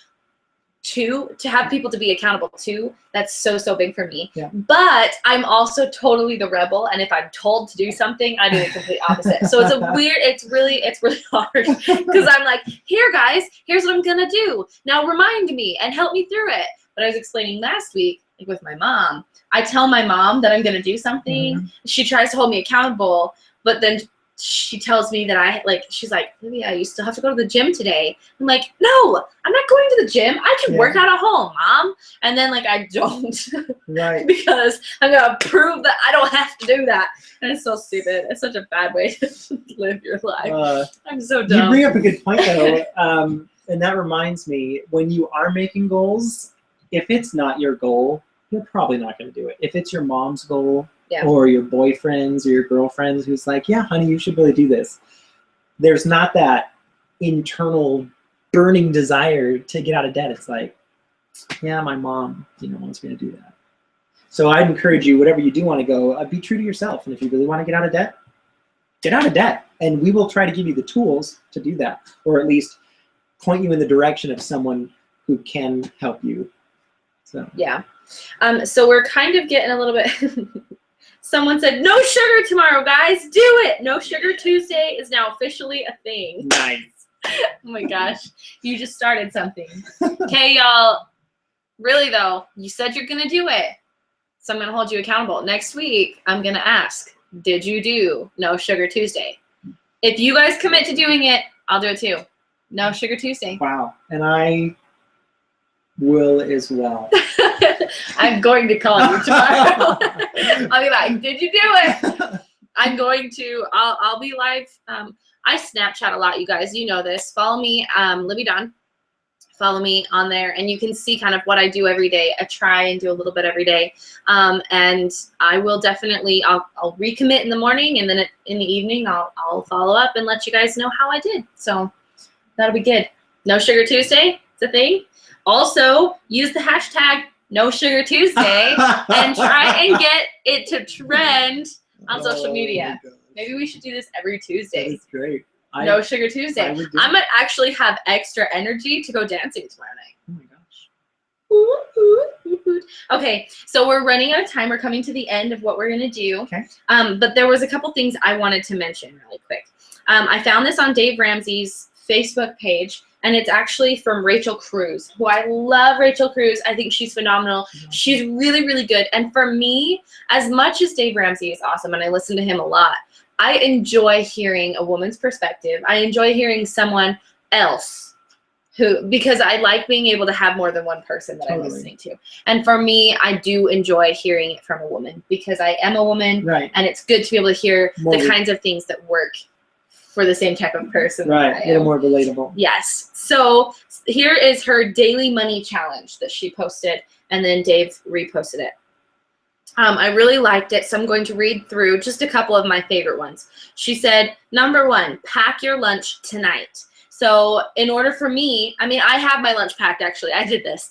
[SPEAKER 1] to have people to be accountable to, that's so big for me.
[SPEAKER 2] Yeah.
[SPEAKER 1] But I'm also totally the rebel, and if I'm told to do something, I do the complete opposite. So it's really hard, because I'm like, here guys, here's what I'm gonna do. Now remind me and help me through it. But I was explaining last week, like with my mom, I tell my mom that I'm gonna do something. She tries to hold me accountable, but then she tells me that she's like, Lydia, you still have to go to the gym today. I'm like, no, I'm not going to the gym. I can work out at home, Mom. And then I don't,
[SPEAKER 2] right?
[SPEAKER 1] Because I'm gonna prove that I don't have to do that. And it's so stupid. It's such a bad way to live your life. I'm so dumb.
[SPEAKER 2] You bring up a good point though, and that reminds me, when you are making goals, if it's not your goal, you're probably not going to do it. If it's your mom's goal, or your boyfriend's or your girlfriend's who's like, yeah, honey, you should really do this, there's not that internal burning desire to get out of debt. It's like, yeah, my mom, wants me to do that. So I'd encourage you, whatever you do want to go, be true to yourself. And if you really want to get out of debt, get out of debt. And we will try to give you the tools to do that, or at least point you in the direction of someone who can help you. So
[SPEAKER 1] yeah. So we're kind of getting a little bit. Someone said, no sugar tomorrow, guys. Do it. No Sugar Tuesday is now officially a thing.
[SPEAKER 2] Nice.
[SPEAKER 1] Oh my gosh. You just started something. Okay, y'all. Really, though, you said you're going to do it. So I'm going to hold you accountable. Next week, I'm going to ask, did you do No Sugar Tuesday? If you guys commit to doing it, I'll do it too. No Sugar Tuesday.
[SPEAKER 2] Wow. And I will as well.
[SPEAKER 1] I'm going to call you tomorrow. I'll be like, did you do it? I'm going to, I'll be live. I Snapchat a lot, you guys. You know this. Follow me, Libby Dawn. Follow me on there, and you can see kind of what I do every day. I try and do a little bit every day. And I will definitely, I'll recommit in the morning, and then in the evening, I'll follow up and let you guys know how I did. So that'll be good. No Sugar Tuesday, it's a thing. Also, use the hashtag No Sugar Tuesday and try and get it to trend on social media. Maybe we should do this every Tuesday.
[SPEAKER 2] That's great.
[SPEAKER 1] No Sugar Tuesday. I might actually have extra energy to go dancing tomorrow night.
[SPEAKER 2] Oh my gosh.
[SPEAKER 1] Okay, so we're running out of time. We're coming to the end of what we're going to do.
[SPEAKER 2] Okay.
[SPEAKER 1] But there was a couple things I wanted to mention really quick. I found this on Dave Ramsey's Facebook page. And it's actually from Rachel Cruz, who I love. Rachel Cruz. I think she's phenomenal. She's really, really good. And for me, as much as Dave Ramsey is awesome, and I listen to him a lot, I enjoy hearing a woman's perspective. I enjoy hearing someone else because I like being able to have more than one person that I'm listening to. And for me, I do enjoy hearing it from a woman because I am a woman.
[SPEAKER 2] Right.
[SPEAKER 1] And it's good to be able to hear the kinds of things that work for the same type of person.
[SPEAKER 2] Right, a little more relatable.
[SPEAKER 1] Yes. So here is her daily money challenge that she posted, and then Dave reposted it. I really liked it, so I'm going to read through just a couple of my favorite ones. She said, number 1, pack your lunch tonight. So in order for me, I mean, I have my lunch packed, actually. I did this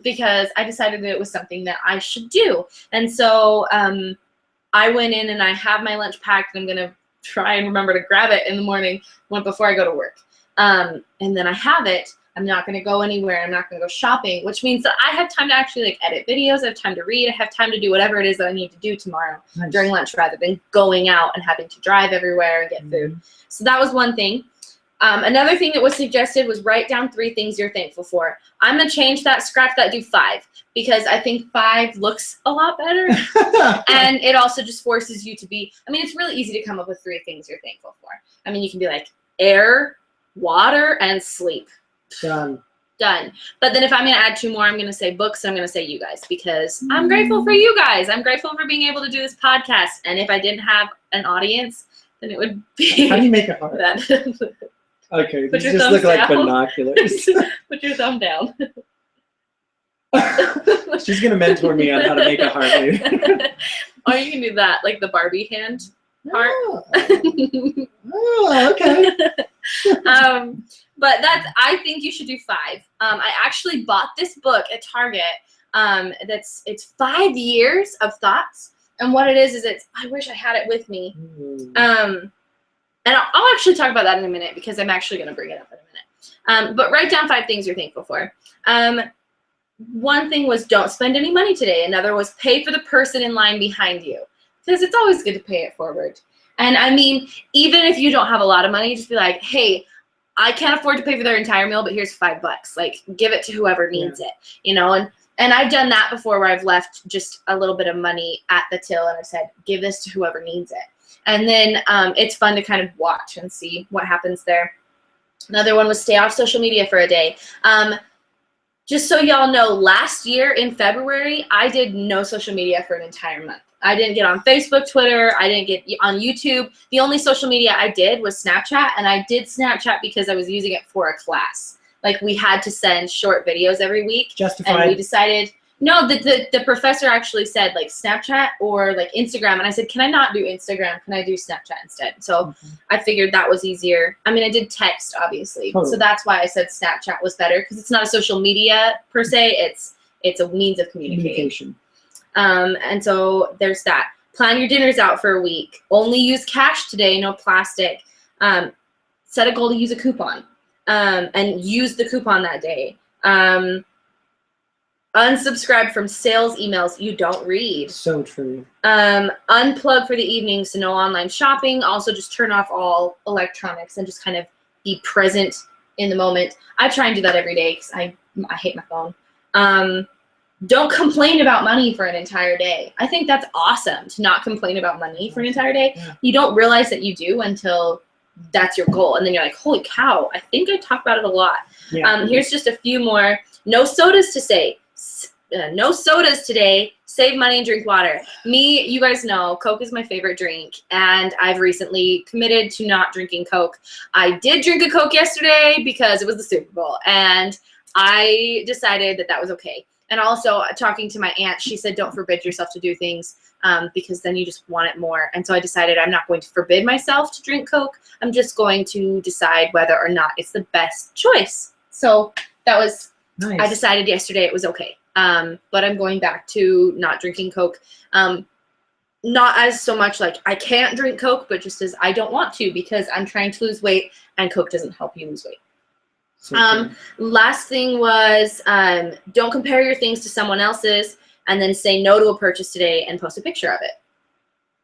[SPEAKER 1] because I decided that it was something that I should do. And so I went in and I have my lunch packed, and I'm going to try and remember to grab it in the morning before I go to work. And then I have it. I'm not going to go anywhere. I'm not going to go shopping, which means that I have time to actually edit videos. I have time to read. I have time to do whatever it is that I need to do tomorrow during lunch rather than going out and having to drive everywhere and get food. So that was one thing. Another thing that was suggested was write down 3 things you're thankful for. I'm going to change that, scratch that, do 5 because I think 5 looks a lot better. And it also just forces you to be, I mean, it's really easy to come up with 3 things you're thankful for. I mean, you can be like air, water, and sleep.
[SPEAKER 2] Done.
[SPEAKER 1] But then if I'm going to add 2 more, I'm going to say books, and I'm going to say you guys because I'm grateful for you guys. I'm grateful for being able to do this podcast. And if I didn't have an audience, then it would be.
[SPEAKER 2] How do you make a heart?
[SPEAKER 1] That.
[SPEAKER 2] Okay,
[SPEAKER 1] Put
[SPEAKER 2] these
[SPEAKER 1] your
[SPEAKER 2] just
[SPEAKER 1] thumbs
[SPEAKER 2] look like
[SPEAKER 1] down.
[SPEAKER 2] binoculars.
[SPEAKER 1] Put your thumb down.
[SPEAKER 2] She's gonna mentor me on how to make a heart later.
[SPEAKER 1] Or you can do that, like the Barbie hand heart.
[SPEAKER 2] Oh, okay.
[SPEAKER 1] But I think you should do 5. I actually bought this book at Target. It's 5 years of thoughts, and what it is I wish I had it with me. And I'll actually talk about that in a minute because I'm actually going to bring it up in a minute. But write down 5 things you're thankful for. One thing was don't spend any money today. Another was pay for the person in line behind you, because it's always good to pay it forward. And I mean, even if you don't have a lot of money, just be like, hey, I can't afford to pay for their entire meal, but here's $5. Like, give it to whoever needs it, you know? And I've done that before where I've left just a little bit of money at the till and I've said, give this to whoever needs it. And then it's fun to kind of watch and see what happens there. Another one was stay off social media for a day. Just so y'all know, last year in February, I did no social media for an entire month. I didn't get on Facebook, Twitter. I didn't get on YouTube. The only social media I did was Snapchat, and I did Snapchat because I was using it for a class. Like, we had to send short videos every week.
[SPEAKER 2] Justified.
[SPEAKER 1] And we decided, no, the professor actually said, like, Snapchat or, like, Instagram. And I said, can I not do Instagram? Can I do Snapchat instead? So I figured that was easier. I mean, I did text, obviously.
[SPEAKER 2] Totally.
[SPEAKER 1] So that's why I said Snapchat was better, because it's not a social media, per se. It's a means of communication. And so there's that. Plan your dinners out for a week. Only use cash today, no plastic. Set a goal to use a coupon. And use the coupon that day. Unsubscribe from sales emails you don't read.
[SPEAKER 2] So true.
[SPEAKER 1] Unplug for the evening, so no online shopping. Also, just turn off all electronics and just kind of be present in the moment. I try and do that every day because I hate my phone. Don't complain about money for an entire day. I think that's awesome to not complain about money for an entire day.
[SPEAKER 2] Yeah.
[SPEAKER 1] You don't realize that you do until that's your goal. And then you're like, holy cow, I think I talk about it a lot.
[SPEAKER 2] Yeah.
[SPEAKER 1] Here's just a few more. No sodas to say. No sodas today. Save money and drink water. Me, you guys know, Coke is my favorite drink, and I've recently committed to not drinking Coke. I did drink a Coke yesterday because it was the Super Bowl, and I decided that that was okay. And also, talking to my aunt, she said, don't forbid yourself to do things because then you just want it more. And so I decided I'm not going to forbid myself to drink Coke. I'm just going to decide whether or not it's the best choice. So that was,
[SPEAKER 2] nice.
[SPEAKER 1] I decided yesterday it was okay. But I'm going back to not drinking Coke. Not as so much like I can't drink Coke, but just as I don't want to because I'm trying to lose weight and Coke doesn't help you lose weight.
[SPEAKER 2] So
[SPEAKER 1] Last thing was don't compare your things to someone else's and then say no to a purchase today and post a picture of it.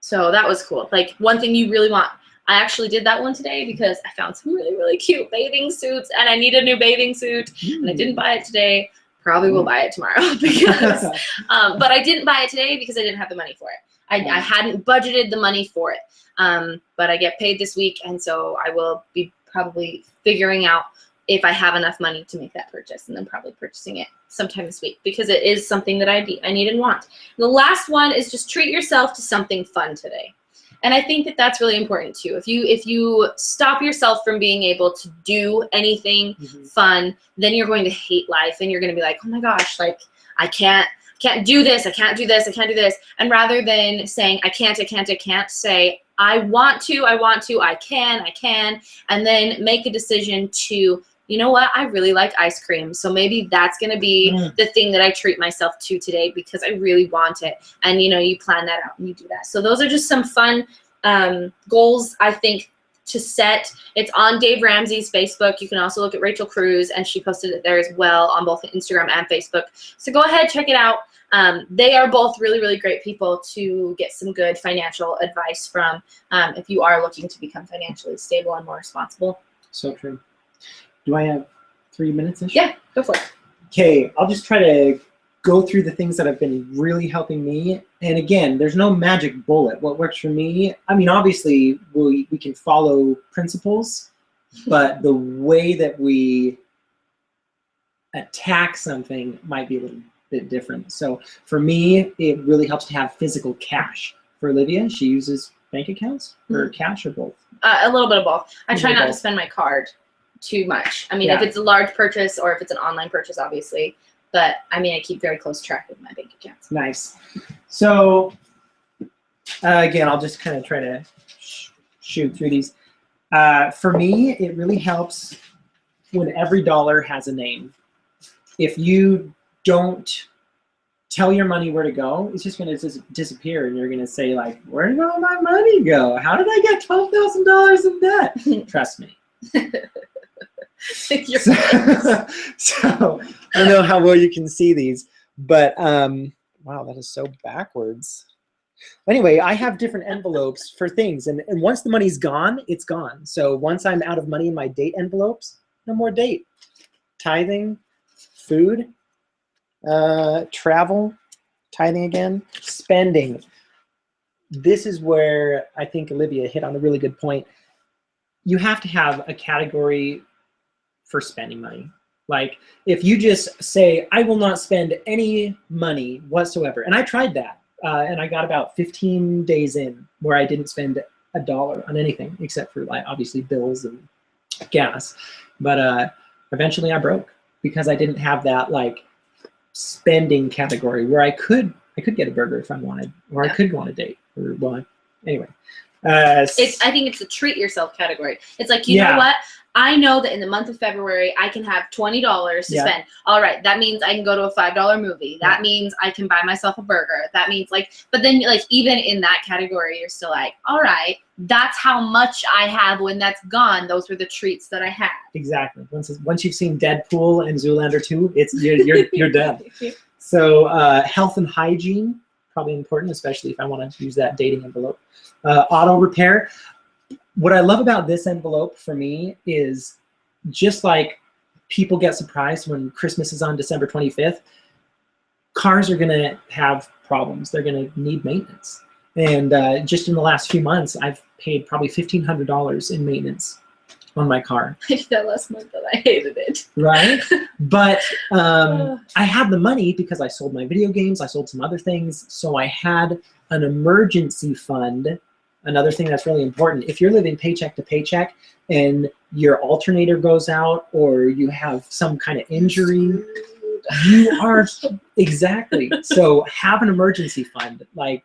[SPEAKER 1] So that was cool. Like one thing you really want. I actually did that one today because I found some really, really cute bathing suits and I need a new bathing suit and I didn't buy it today. Probably will buy it tomorrow because, but I didn't buy it today because I didn't have the money for it. I hadn't budgeted the money for it, but I get paid this week, and so I will be probably figuring out if I have enough money to make that purchase, and then probably purchasing it sometime this week because it is something that I need and want. The last one is just treat yourself to something fun today. And I think that that's really important too. If you stop yourself from being able to do anything fun, then you're going to hate life and you're going to be like, oh my gosh, like I can't do this, I can't do this, I can't do this. And rather than saying I can't, say I want to, I can, and then make a decision to, you know what, I really like ice cream. So maybe that's going to be the thing that I treat myself to today because I really want it. And, you know, you plan that out and you do that. So those are just some fun goals, I think, to set. It's on Dave Ramsey's Facebook. You can also look at Rachel Cruz, and she posted it there as well on both Instagram and Facebook. So go ahead, check it out. They are both really, really great people to get some good financial advice from if you are looking to become financially stable and more responsible.
[SPEAKER 2] So true. Do I have 3 minutes-ish?
[SPEAKER 1] Yeah, go for it.
[SPEAKER 2] Okay, I'll just try to go through the things that have been really helping me. And again, there's no magic bullet. What works for me, I mean, obviously we can follow principles, but the way that we attack something might be a little bit different. So for me, it really helps to have physical cash. For Olivia, she uses bank accounts or cash or both?
[SPEAKER 1] A little bit of both. I try not to
[SPEAKER 2] both.
[SPEAKER 1] spend my card too much. I mean,
[SPEAKER 2] Yeah.
[SPEAKER 1] if it's a large purchase or if it's an online purchase, obviously. But I mean, I keep very close track of my bank accounts.
[SPEAKER 2] Nice. So again, I'll just kind of try to shoot through these. For me, it really helps when every dollar has a name. If you don't tell your money where to go, it's just going to disappear, and you're going to say, like, where did all my money go? How did I get $12,000 in debt? Trust me. So I don't know how well you can see these, but wow, that is so backwards. Anyway, I have different envelopes for things, and once the money's gone, it's gone. So once I'm out of money in my date envelopes, no more date. Tithing, food, travel, tithing again, spending. This is where I think Olivia hit on a really good point. You have to have a category for spending money. Like, if you just say, I will not spend any money whatsoever, and I tried that, and I got about 15 days in where I didn't spend $1 on anything except for, like, obviously bills and gas. But eventually I broke because I didn't have that, like, spending category where I could get a burger if I wanted, or I could go on a date, or, well, anyway.
[SPEAKER 1] I think it's a treat yourself category. It's like, you know what? I know that in the month of February, I can have $20 to spend. All right, that means I can go to a $5 movie. That means I can buy myself a burger. That means, like, but then, like, even in that category, you're still like, all right, that's how much I have when that's gone. Those were the treats that I had. Exactly. Once you've seen Deadpool and Zoolander 2, you're done. So health and hygiene, probably important, especially if I want to use that dating envelope. Auto repair. What I love about this envelope for me is, just like people get surprised when Christmas is on December 25th, cars are going to have problems. They're going to need maintenance. And just in the last few months, I've paid probably $1,500 in maintenance on my car. I did that last month, and I hated it. Right? But I had the money because I sold my video games. I sold some other things. So I had an emergency fund. Another thing that's really important, if you're living paycheck to paycheck and your alternator goes out or you have some kind of injury, you are, exactly. So have an emergency fund. Like,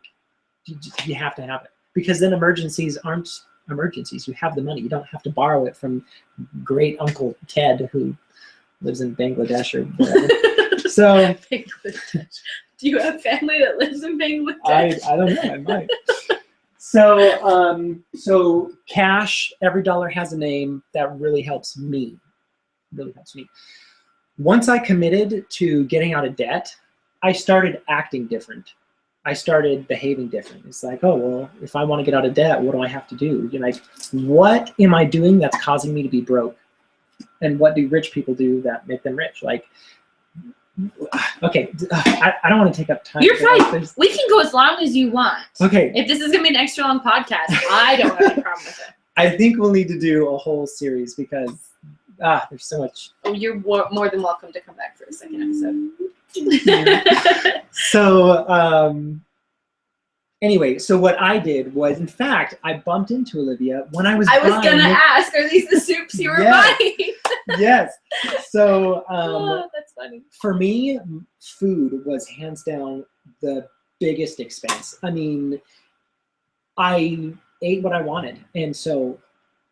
[SPEAKER 1] you have to have it, because then emergencies aren't emergencies. You have the money. You don't have to borrow it from great Uncle Ted who lives in Bangladesh or whatever. So, Bangladesh. Do you have family that lives in Bangladesh? I don't know. I might. So cash, every dollar has a name. That really helps me. Really helps me. Once I committed to getting out of debt, I started acting different. I started behaving different. It's like, oh, well, if I want to get out of debt, what do I have to do? You're like, what am I doing that's causing me to be broke? And what do rich people do that make them rich? Like, okay, I don't want to take up time. You're fine. We can go as long as you want. Okay. If this is going to be an extra long podcast, I don't have any problem with it. I think we'll need to do a whole series because there's so much. Oh, you're more than welcome to come back for a second episode. So, anyway, so what I did was, in fact, I bumped into Olivia when I was buying. I was going to ask, are these the soups you were buying? Yes. So, that's funny. For me, food was hands down the biggest expense. I mean, I ate what I wanted. And so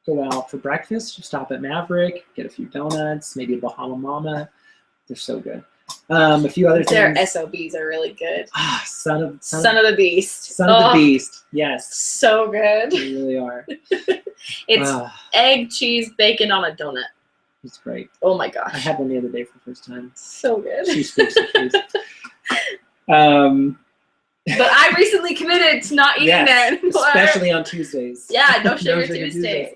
[SPEAKER 1] go out for breakfast, stop at Maverick, get a few donuts, maybe a Bahama Mama. They're so good. A few other things. Their SOBs are really good. Son of the Beast. Son of the Beast. Yes. So good. They really are. It's egg, cheese, bacon on a donut. It's great. Oh my gosh. I had one the other day for the first time. So good. She speaks the truth. But I recently committed to not eating there anymore. Especially on Tuesdays. Yeah, no sugar Tuesdays.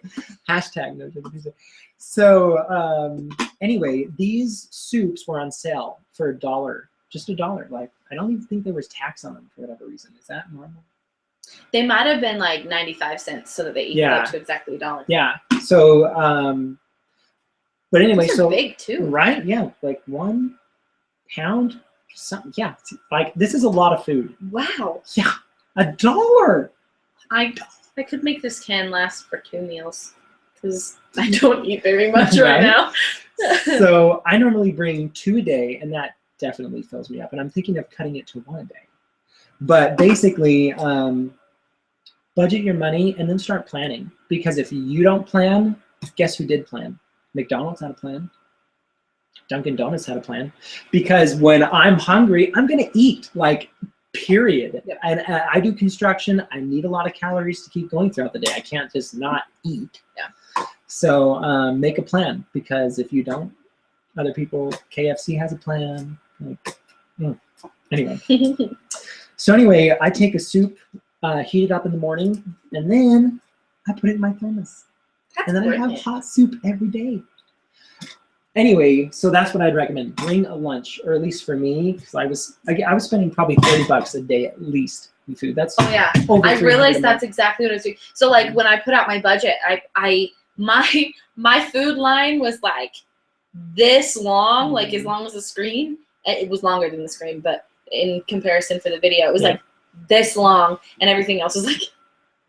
[SPEAKER 1] Hashtag no sugar Tuesday. So anyway, these soups were on sale for $1. Just $1. Like, I don't even think there was tax on them for whatever reason. Is that normal? They might have been like 95 cents so that they equal up to exactly $1. Yeah. So but anyway, so big too. Right? Yeah. Like 1 pound. Something. Yeah. Like, this is a lot of food. Wow. Yeah. $1. I could make this can last for 2 meals because I don't eat very much right now.
[SPEAKER 2] So I normally bring 2 a day, and that definitely fills me up. And I'm thinking of cutting it to 1 a day. But basically, budget your money and then start planning. Because if you don't plan, guess who did plan? McDonald's had a plan. Dunkin' Donuts had a plan. Because when I'm hungry, I'm going to eat, like, period.
[SPEAKER 1] Yep.
[SPEAKER 2] And I do construction. I need a lot of calories to keep going throughout the day. I can't just not eat.
[SPEAKER 1] Yeah.
[SPEAKER 2] So make a plan, because if you don't, other people, KFC has a plan. Like, anyway. So anyway, I take a soup, heat it up in the morning, and then I put it in my thermos. And then I have hot soup every day. Anyway, so that's what I'd recommend. Bring a lunch, or at least for me, because I was spending probably $30 a day at least in food. That's
[SPEAKER 1] I realized that's exactly what I was doing. So like when I put out my budget, my food line was like this long, like as long as the screen. It was longer than the screen, but in comparison for the video, it was like this long, and everything else was like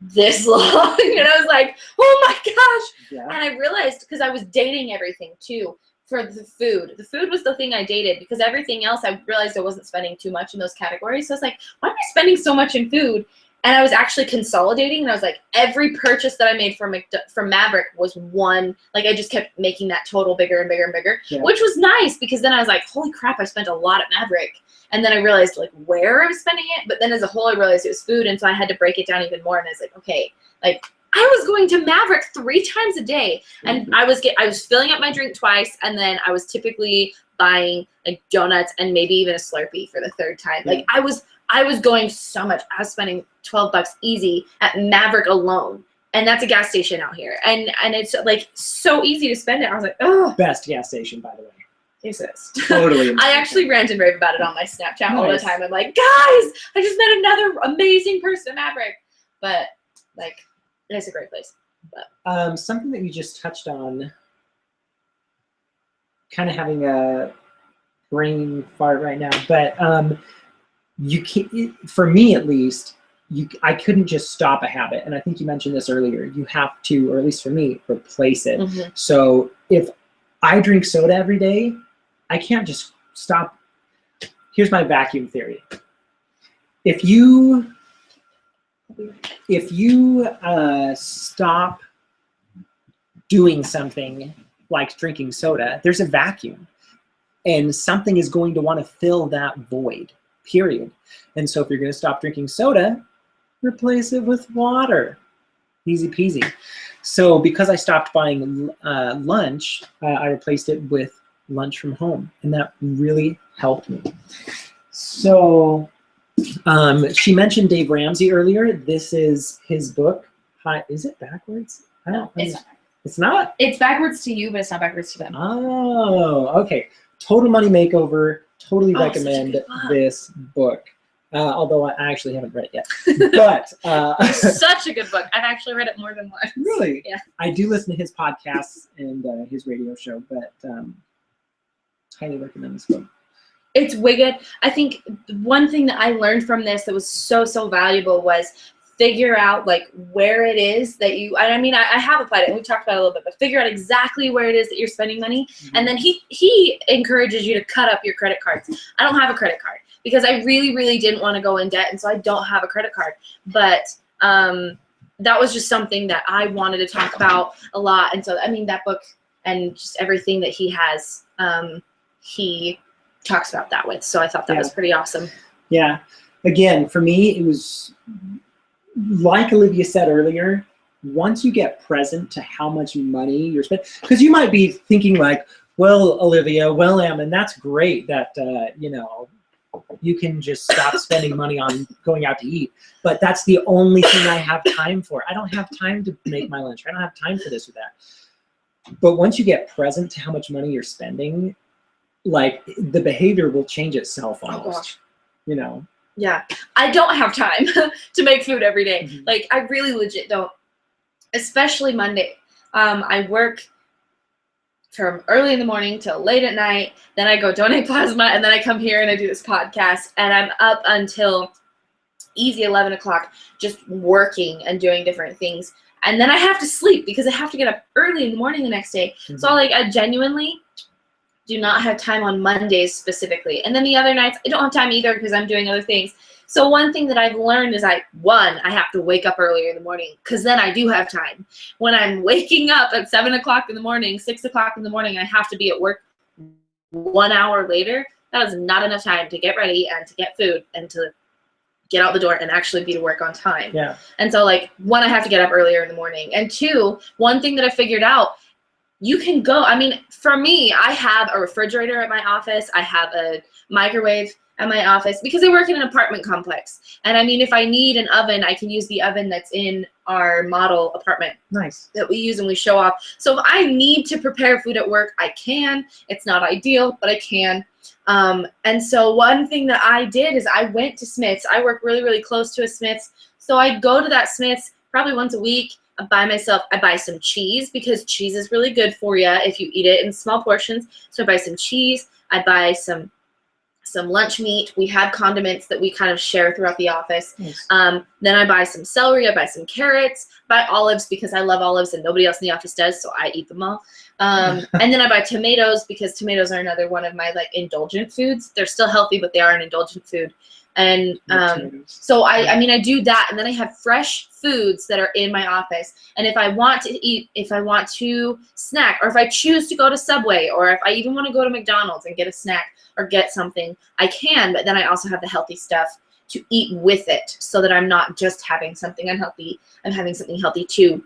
[SPEAKER 1] this long. And I was like, oh my gosh.
[SPEAKER 2] Yeah.
[SPEAKER 1] And I realized, because I was dating everything too for the food. The food was the thing I dated, because everything else I realized I wasn't spending too much in those categories. So I was like, why am I spending so much in food? And I was actually consolidating, and I was like, every purchase that I made from Maverick was one. Like, I just kept making that total bigger and bigger and bigger, which was nice, because then I was like, holy crap, I spent a lot at Maverick. And then I realized like where I was spending it. But then as a whole, I realized it was food. And so I had to break it down even more. And I was like, okay, like I was going to Maverick 3 times a day, and I was filling up my drink twice. And then I was typically buying like donuts and maybe even a Slurpee for the 3rd time. Like I was going so much. I was spending $12 easy at Maverick alone. And that's a gas station out here. And it's like so easy to spend it. I was like, oh.
[SPEAKER 2] Best gas station, by the way.
[SPEAKER 1] Jesus.
[SPEAKER 2] Totally.
[SPEAKER 1] I actually rant and rave about it on my Snapchat all the time. I'm like, guys, I just met another amazing person at Maverick. But like, it's a great place. But
[SPEAKER 2] something that you just touched on, kind of having a brain fart right now, but you can't, for me at least, I couldn't just stop a habit. And I think you mentioned this earlier. You have to, or at least for me, replace it.
[SPEAKER 1] Mm-hmm.
[SPEAKER 2] So if I drink soda every day, I can't just stop. Here's my vacuum theory. If you stop doing something like drinking soda, there's a vacuum, and something is going to want to fill that void, period. And so if you're going to stop drinking soda, replace it with water. Easy peasy. So because I stopped buying lunch, I replaced it with lunch from home, and that really helped me. So she mentioned Dave Ramsey earlier. This is his book. Hi, is it backwards? I don't. It's not.
[SPEAKER 1] It's backwards to you, but it's not backwards to them.
[SPEAKER 2] Oh, okay. Total Money Makeover. Totally recommend this book. Although I actually haven't read it yet. But
[SPEAKER 1] it's such a good book. I've actually read it more than once.
[SPEAKER 2] Really?
[SPEAKER 1] Yeah.
[SPEAKER 2] I do listen to his podcasts and his radio show, but highly recommend this book.
[SPEAKER 1] It's wicked. I think one thing that I learned from this that was so valuable was figure out like where it is that you, I mean, I have applied it and we talked about it a little bit, but figure out exactly where it is that you're spending money. Mm-hmm. And then he encourages you to cut up your credit cards. I don't have a credit card because I really didn't want to go in debt. And so I don't have a credit card, but that was just something that I wanted to talk about a lot. And so, I mean, that book and just everything that he has, he talks about that with. So I thought that was pretty awesome.
[SPEAKER 2] Yeah. Again, for me, it was like Olivia said earlier, once you get present to how much money you're spending, because you might be thinking like, well, Olivia, well, Ammon, that's great that, you know, you can just stop spending money on going out to eat. But that's the only thing I have time for. I don't have time to make my lunch. I don't have time for this or that. But once you get present to how much money you're spending, like the behavior will change itself almost, you know?
[SPEAKER 1] Yeah. I don't have time to make food every day. Mm-hmm. Like I really legit don't, especially Monday. I work from early in the morning till late at night. Then I go donate plasma and then I come here and I do this podcast and I'm up until easy 11 o'clock just working and doing different things. And then I have to sleep because I have to get up early in the morning the next day. Mm-hmm. So like I genuinely do not have time on Mondays specifically. And then the other nights, I don't have time either because I'm doing other things. So one thing that I've learned is I have to wake up earlier in the morning because then I do have time. When I'm waking up at 7 o'clock in the morning, 6 o'clock in the morning, I have to be at work 1 hour later. That is not enough time to get ready and to get food and to get out the door and actually be to work on time.
[SPEAKER 2] Yeah.
[SPEAKER 1] And so like, one, I have to get up earlier in the morning. And two, one thing that I figured out, you can go, I mean, for me, I have a refrigerator at my office. I have a microwave at my office because I work in an apartment complex. And I mean, if I need an oven, I can use the oven that's in our model apartment.
[SPEAKER 2] Nice.
[SPEAKER 1] That we use and we show off. So if I need to prepare food at work, I can. It's not ideal, but I can. And so one thing that I did is I went to Smith's. I work really, really close to a Smith's. So I go to that Smith's probably once a week. I buy some cheese because cheese is really good for you if you eat it in small portions. So I buy some cheese. I buy some lunch meat. We have condiments that we kind of share throughout the office.
[SPEAKER 2] Nice.
[SPEAKER 1] Then I buy some celery. I buy some carrots. Buy olives because I love olives and nobody else in the office does, so I eat them all. And then I buy tomatoes because tomatoes are another one of my like indulgent foods. They're still healthy, but they are an indulgent food. And so I mean, I do that, and then I have fresh foods that are in my office. And if I want to eat, if I want to snack, or if I choose to go to Subway, or if I even want to go to McDonald's and get a snack or get something, I can. But then I also have the healthy stuff to eat with it, so that I'm not just having something unhealthy. I'm having something healthy too.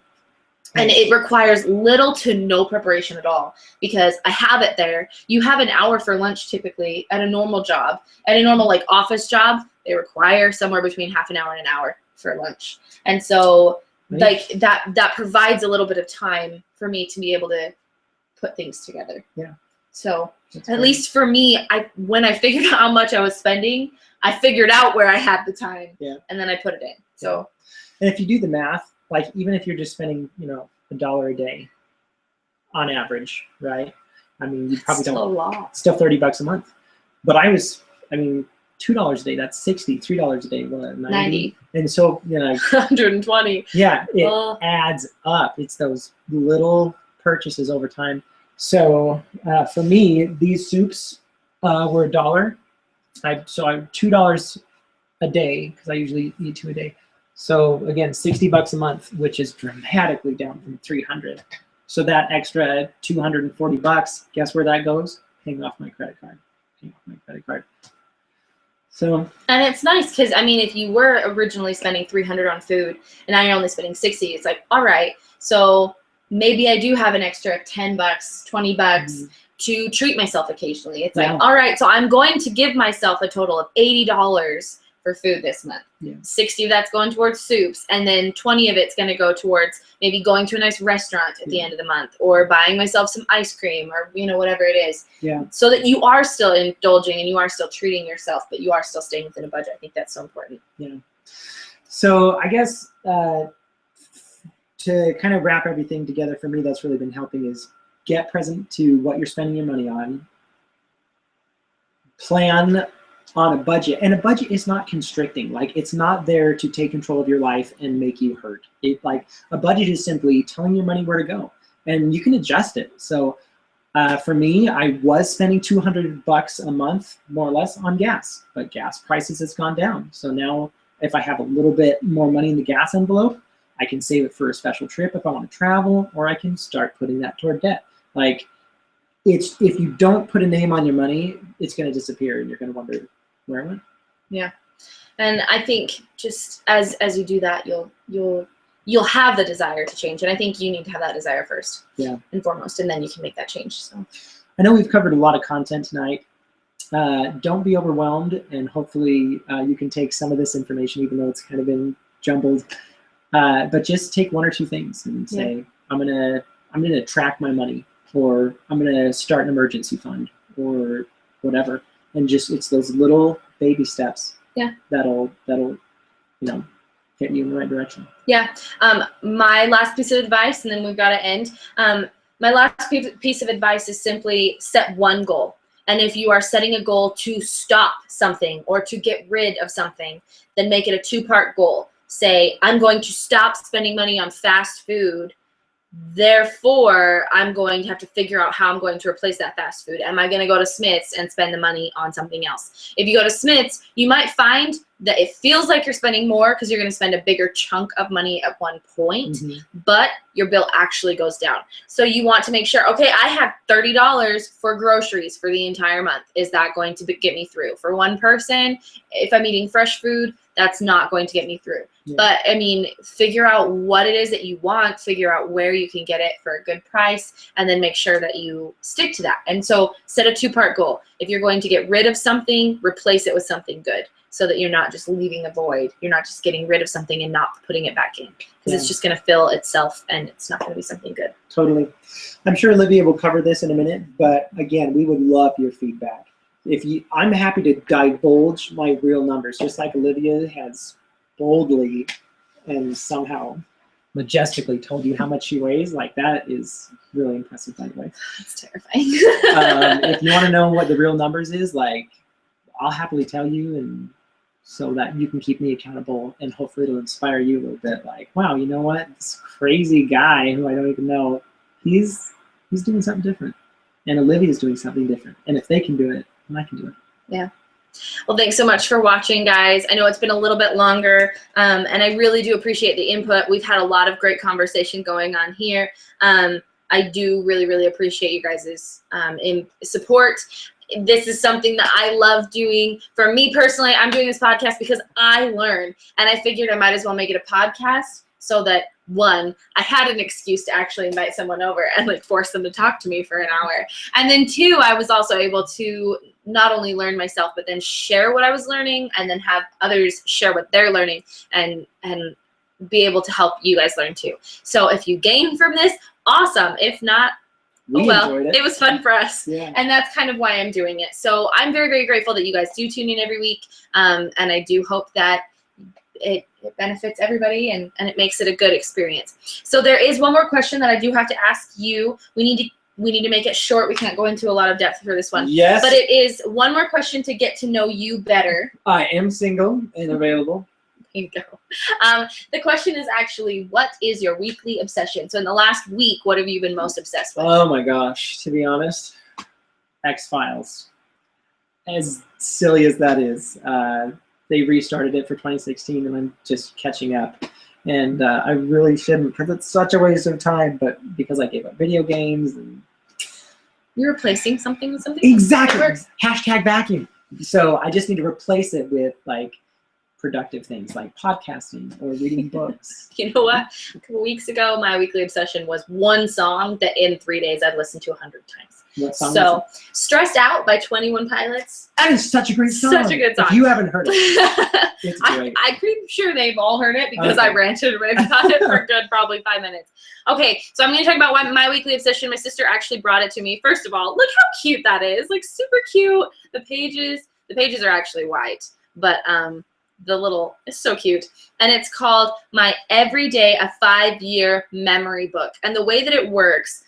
[SPEAKER 1] And it requires little to no preparation at all because I have it there. You have an hour for lunch typically at a normal job. At a normal like office job, they require somewhere between half an hour and an hour for lunch. And so like that provides a little bit of time for me to be able to put things together.
[SPEAKER 2] Yeah.
[SPEAKER 1] So at least for me, when I figured out how much I was spending, I figured out where I had the time.
[SPEAKER 2] Yeah.
[SPEAKER 1] And then I put it in. So
[SPEAKER 2] and if you do the math, like even if you're just spending, $1 a day on average, right? I mean, you probably
[SPEAKER 1] still a lot.
[SPEAKER 2] Still $30 a month. But $2 a day, that's 60, $3 a day, what, 90? And so,
[SPEAKER 1] 120.
[SPEAKER 2] Yeah, it adds up. It's those little purchases over time. So for me, these soups were $1. So I'm $2 a day because I usually eat 2 a day. So again, $60 a month, which is dramatically down from $300. So that extra $240, guess where that goes? Paying off my credit card. So. And
[SPEAKER 1] it's nice because I mean, if you were originally spending $300 on food and now you're only spending $60, it's like, all right, so maybe I do have an extra $10, $20 to treat myself occasionally. It's like, all right, so I'm going to give myself a total of $80 for food this month.
[SPEAKER 2] Yeah.
[SPEAKER 1] 60 of that's going towards soups, and then 20 of it's going to go towards maybe going to a nice restaurant at the end of the month, or buying myself some ice cream, or whatever it is.
[SPEAKER 2] Yeah.
[SPEAKER 1] So that you are still indulging and you are still treating yourself, but you are still staying within a budget. I think that's so important.
[SPEAKER 2] Yeah. So I guess to kind of wrap everything together for me, that's really been helping is get present to what you're spending your money on. Plan on a budget, and a budget is not constricting. Like, it's not there to take control of your life and make you hurt. A budget is simply telling your money where to go, and you can adjust it. So for me, I was spending $200 a month, more or less, on gas, but gas prices has gone down. So now if I have a little bit more money in the gas envelope, I can save it for a special trip if I want to travel, or I can start putting that toward debt. Like, if you don't put a name on your money, it's going to disappear, and you're going to wonder where it went.
[SPEAKER 1] Yeah, and I think just as you do that, you'll have the desire to change, and I think you need to have that desire first, and foremost, and then you can make that change. So,
[SPEAKER 2] I know we've covered a lot of content tonight. Don't be overwhelmed, and hopefully you can take some of this information, even though it's kind of been jumbled. But just take one or two things and say, I'm gonna track my money, or I'm gonna start an emergency fund, or whatever. And just, it's those little baby steps that'll get you in the right direction.
[SPEAKER 1] Yeah. My last piece of advice, and then we've got to end. My last piece of advice is simply set one goal. And if you are setting a goal to stop something or to get rid of something, then make it a 2-part goal. Say, I'm going to stop spending money on fast food. Therefore, I'm going to have to figure out how I'm going to replace that fast food. Am I going to go to Smith's and spend the money on something else? If you go to Smith's, you might find that it feels like you're spending more because you're going to spend a bigger chunk of money at one point, but your bill actually goes down. So you want to make sure, okay, I have $30 for groceries for the entire month. Is that going to get me through? For one person, if I'm eating fresh food, that's not going to get me through. Yeah. But I mean, figure out what it is that you want, figure out where you can get it for a good price, and then make sure that you stick to that. And so set a 2-part goal. If you're going to get rid of something, replace it with something good so that you're not just leaving a void. You're not just getting rid of something and not putting it back in, because it's just going to fill itself and it's not going to be something good.
[SPEAKER 2] Totally. I'm sure Olivia will cover this in a minute, but again, we would love your feedback. I'm happy to divulge my real numbers, just like Olivia has boldly and somehow majestically told you how much she weighs. Like, that is really impressive, by the way.
[SPEAKER 1] That's terrifying.
[SPEAKER 2] If you want to know what the real numbers is, like, I'll happily tell you, and so that you can keep me accountable, and hopefully it'll inspire you a little bit. Like, wow, you know what? This crazy guy who I don't even know, he's doing something different, and Olivia's doing something different. And if they can do it, I can do it.
[SPEAKER 1] Yeah. Well, thanks so much for watching, guys. I know it's been a little bit longer, and I really do appreciate the input. We've had a lot of great conversation going on here. I do really, really appreciate you guys' support. This is something that I love doing. For me personally, I'm doing this podcast because I learn, and I figured I might as well make it a podcast so that, one, I had an excuse to actually invite someone over and like force them to talk to me for an hour. And then 2, I was also able to not only learn myself, but then share what I was learning, and then have others share what they're learning, and be able to help you guys learn too. So if you gain from this, awesome. If not, it was fun for us. Yeah. And that's kind of why I'm doing it. So I'm very, very grateful that you guys do tune in every week. And I do hope that it benefits everybody, and it makes it a good experience. So there is one more question that I do have to ask you. We need to make it short. We can't go into a lot of depth for this one.
[SPEAKER 2] Yes.
[SPEAKER 1] But it is one more question to get to know you better.
[SPEAKER 2] I am single and available.
[SPEAKER 1] There you go. The question is actually, what is your weekly obsession? So in the last week, what have you been most obsessed with?
[SPEAKER 2] Oh my gosh, to be honest, X-Files. As silly as that is, they restarted it for 2016, and I'm just catching up. And I really shouldn't, because it's such a waste of time, but because I gave up video games. And
[SPEAKER 1] you're replacing something with something?
[SPEAKER 2] Exactly. Hashtag vacuum. So I just need to replace it with, like, productive things like podcasting or reading books.
[SPEAKER 1] You know what? A couple weeks ago, my weekly obsession was one song that in 3 days I've listened to 100 times.
[SPEAKER 2] What song
[SPEAKER 1] so, Stressed Out by 21 Pilots.
[SPEAKER 2] That is such a great song.
[SPEAKER 1] Such a good song.
[SPEAKER 2] If you haven't heard it, it's great.
[SPEAKER 1] I'm pretty sure they've all heard it because I ranted about it for a good probably 5 minutes. Okay, so I'm going to talk about my weekly obsession. My sister actually brought it to me. First of all, look how cute that is. Like, super cute. The pages are actually white, but it's so cute. And it's called My Everyday, a 5-Year Memory Book. And the way that it works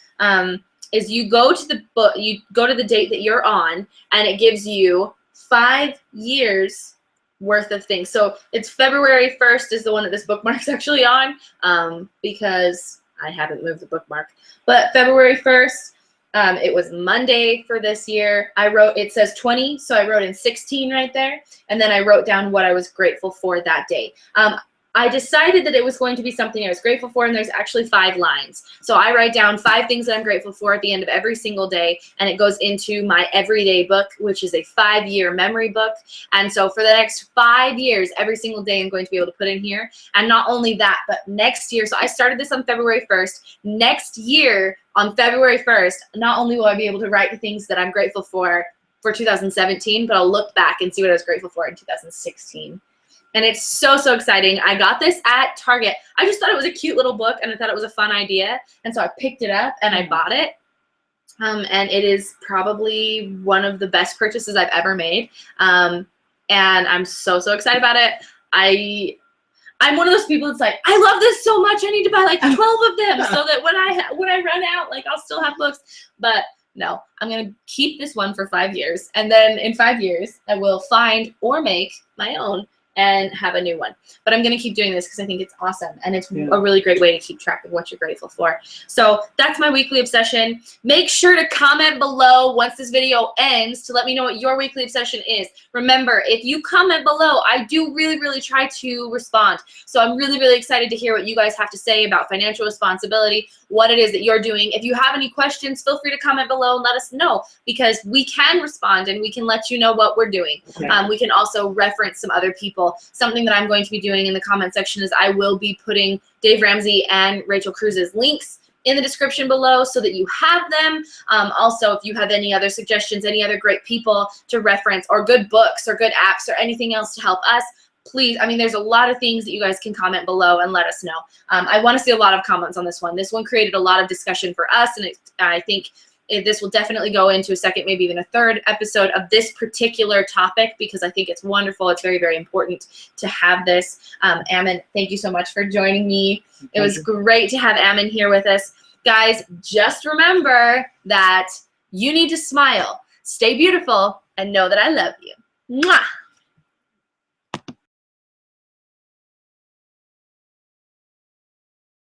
[SPEAKER 1] is you go to the book, you go to the date that you're on, and it gives you 5 years worth of things. So it's February 1st is the one that this bookmark's actually on, because I haven't moved the bookmark. But February 1st, it was Monday for this year. It says 20, so I wrote in 16 right there, and then I wrote down what I was grateful for that day. I decided that it was going to be something I was grateful for, and there's actually 5 lines. So I write down 5 things that I'm grateful for at the end of every single day, and it goes into my everyday book, which is a 5-year memory book. And so for the next 5 years, every single day I'm going to be able to put in here. And not only that, but next year, so I started this on February 1st. Next year, on February 1st, not only will I be able to write the things that I'm grateful for 2017, but I'll look back and see what I was grateful for in 2016. And it's so, so exciting. I got this at Target. I just thought it was a cute little book, and I thought it was a fun idea. And so I picked it up, and I bought it. And it is probably one of the best purchases I've ever made. And I'm so, so excited about it. I'm one of those people that's like, I love this so much, I need to buy like 12 of them so that when I run out, like, I'll still have books. But No, I'm going to keep this one for 5 years. And then in 5 years, I will find or make my own and have a new one. But I'm going to keep doing this because I think it's awesome. And it's a really great way to keep track of what you're grateful for. So that's my weekly obsession. Make sure to comment below once this video ends to let me know what your weekly obsession is. Remember, if you comment below, I do really try to respond. So I'm really excited to hear what you guys have to say about financial responsibility, what it is that you're doing. If you have any questions, feel free to comment below and let us know, because we can respond and we can let you know what we're doing. We can also reference some other people. Something that I'm going to be doing in the comment section is I will be putting Dave Ramsey and Rachel Cruz's links in the description below so that you have them. Also, if you have any other suggestions, any other great people to reference, or good books or good apps or anything else to help us, please, I mean, there's a lot of things that you guys can comment below and let us know. I want to see a lot of comments on this one. This one created a lot of discussion for us, and I think this will definitely go into a second, maybe even a third episode of this particular topic, because I think it's wonderful. It's very important to have this. Ammon, thank you so much for joining me. It was great to have Ammon here with us. Guys, just remember that you need to smile, stay beautiful, and know that I love you. Mwah!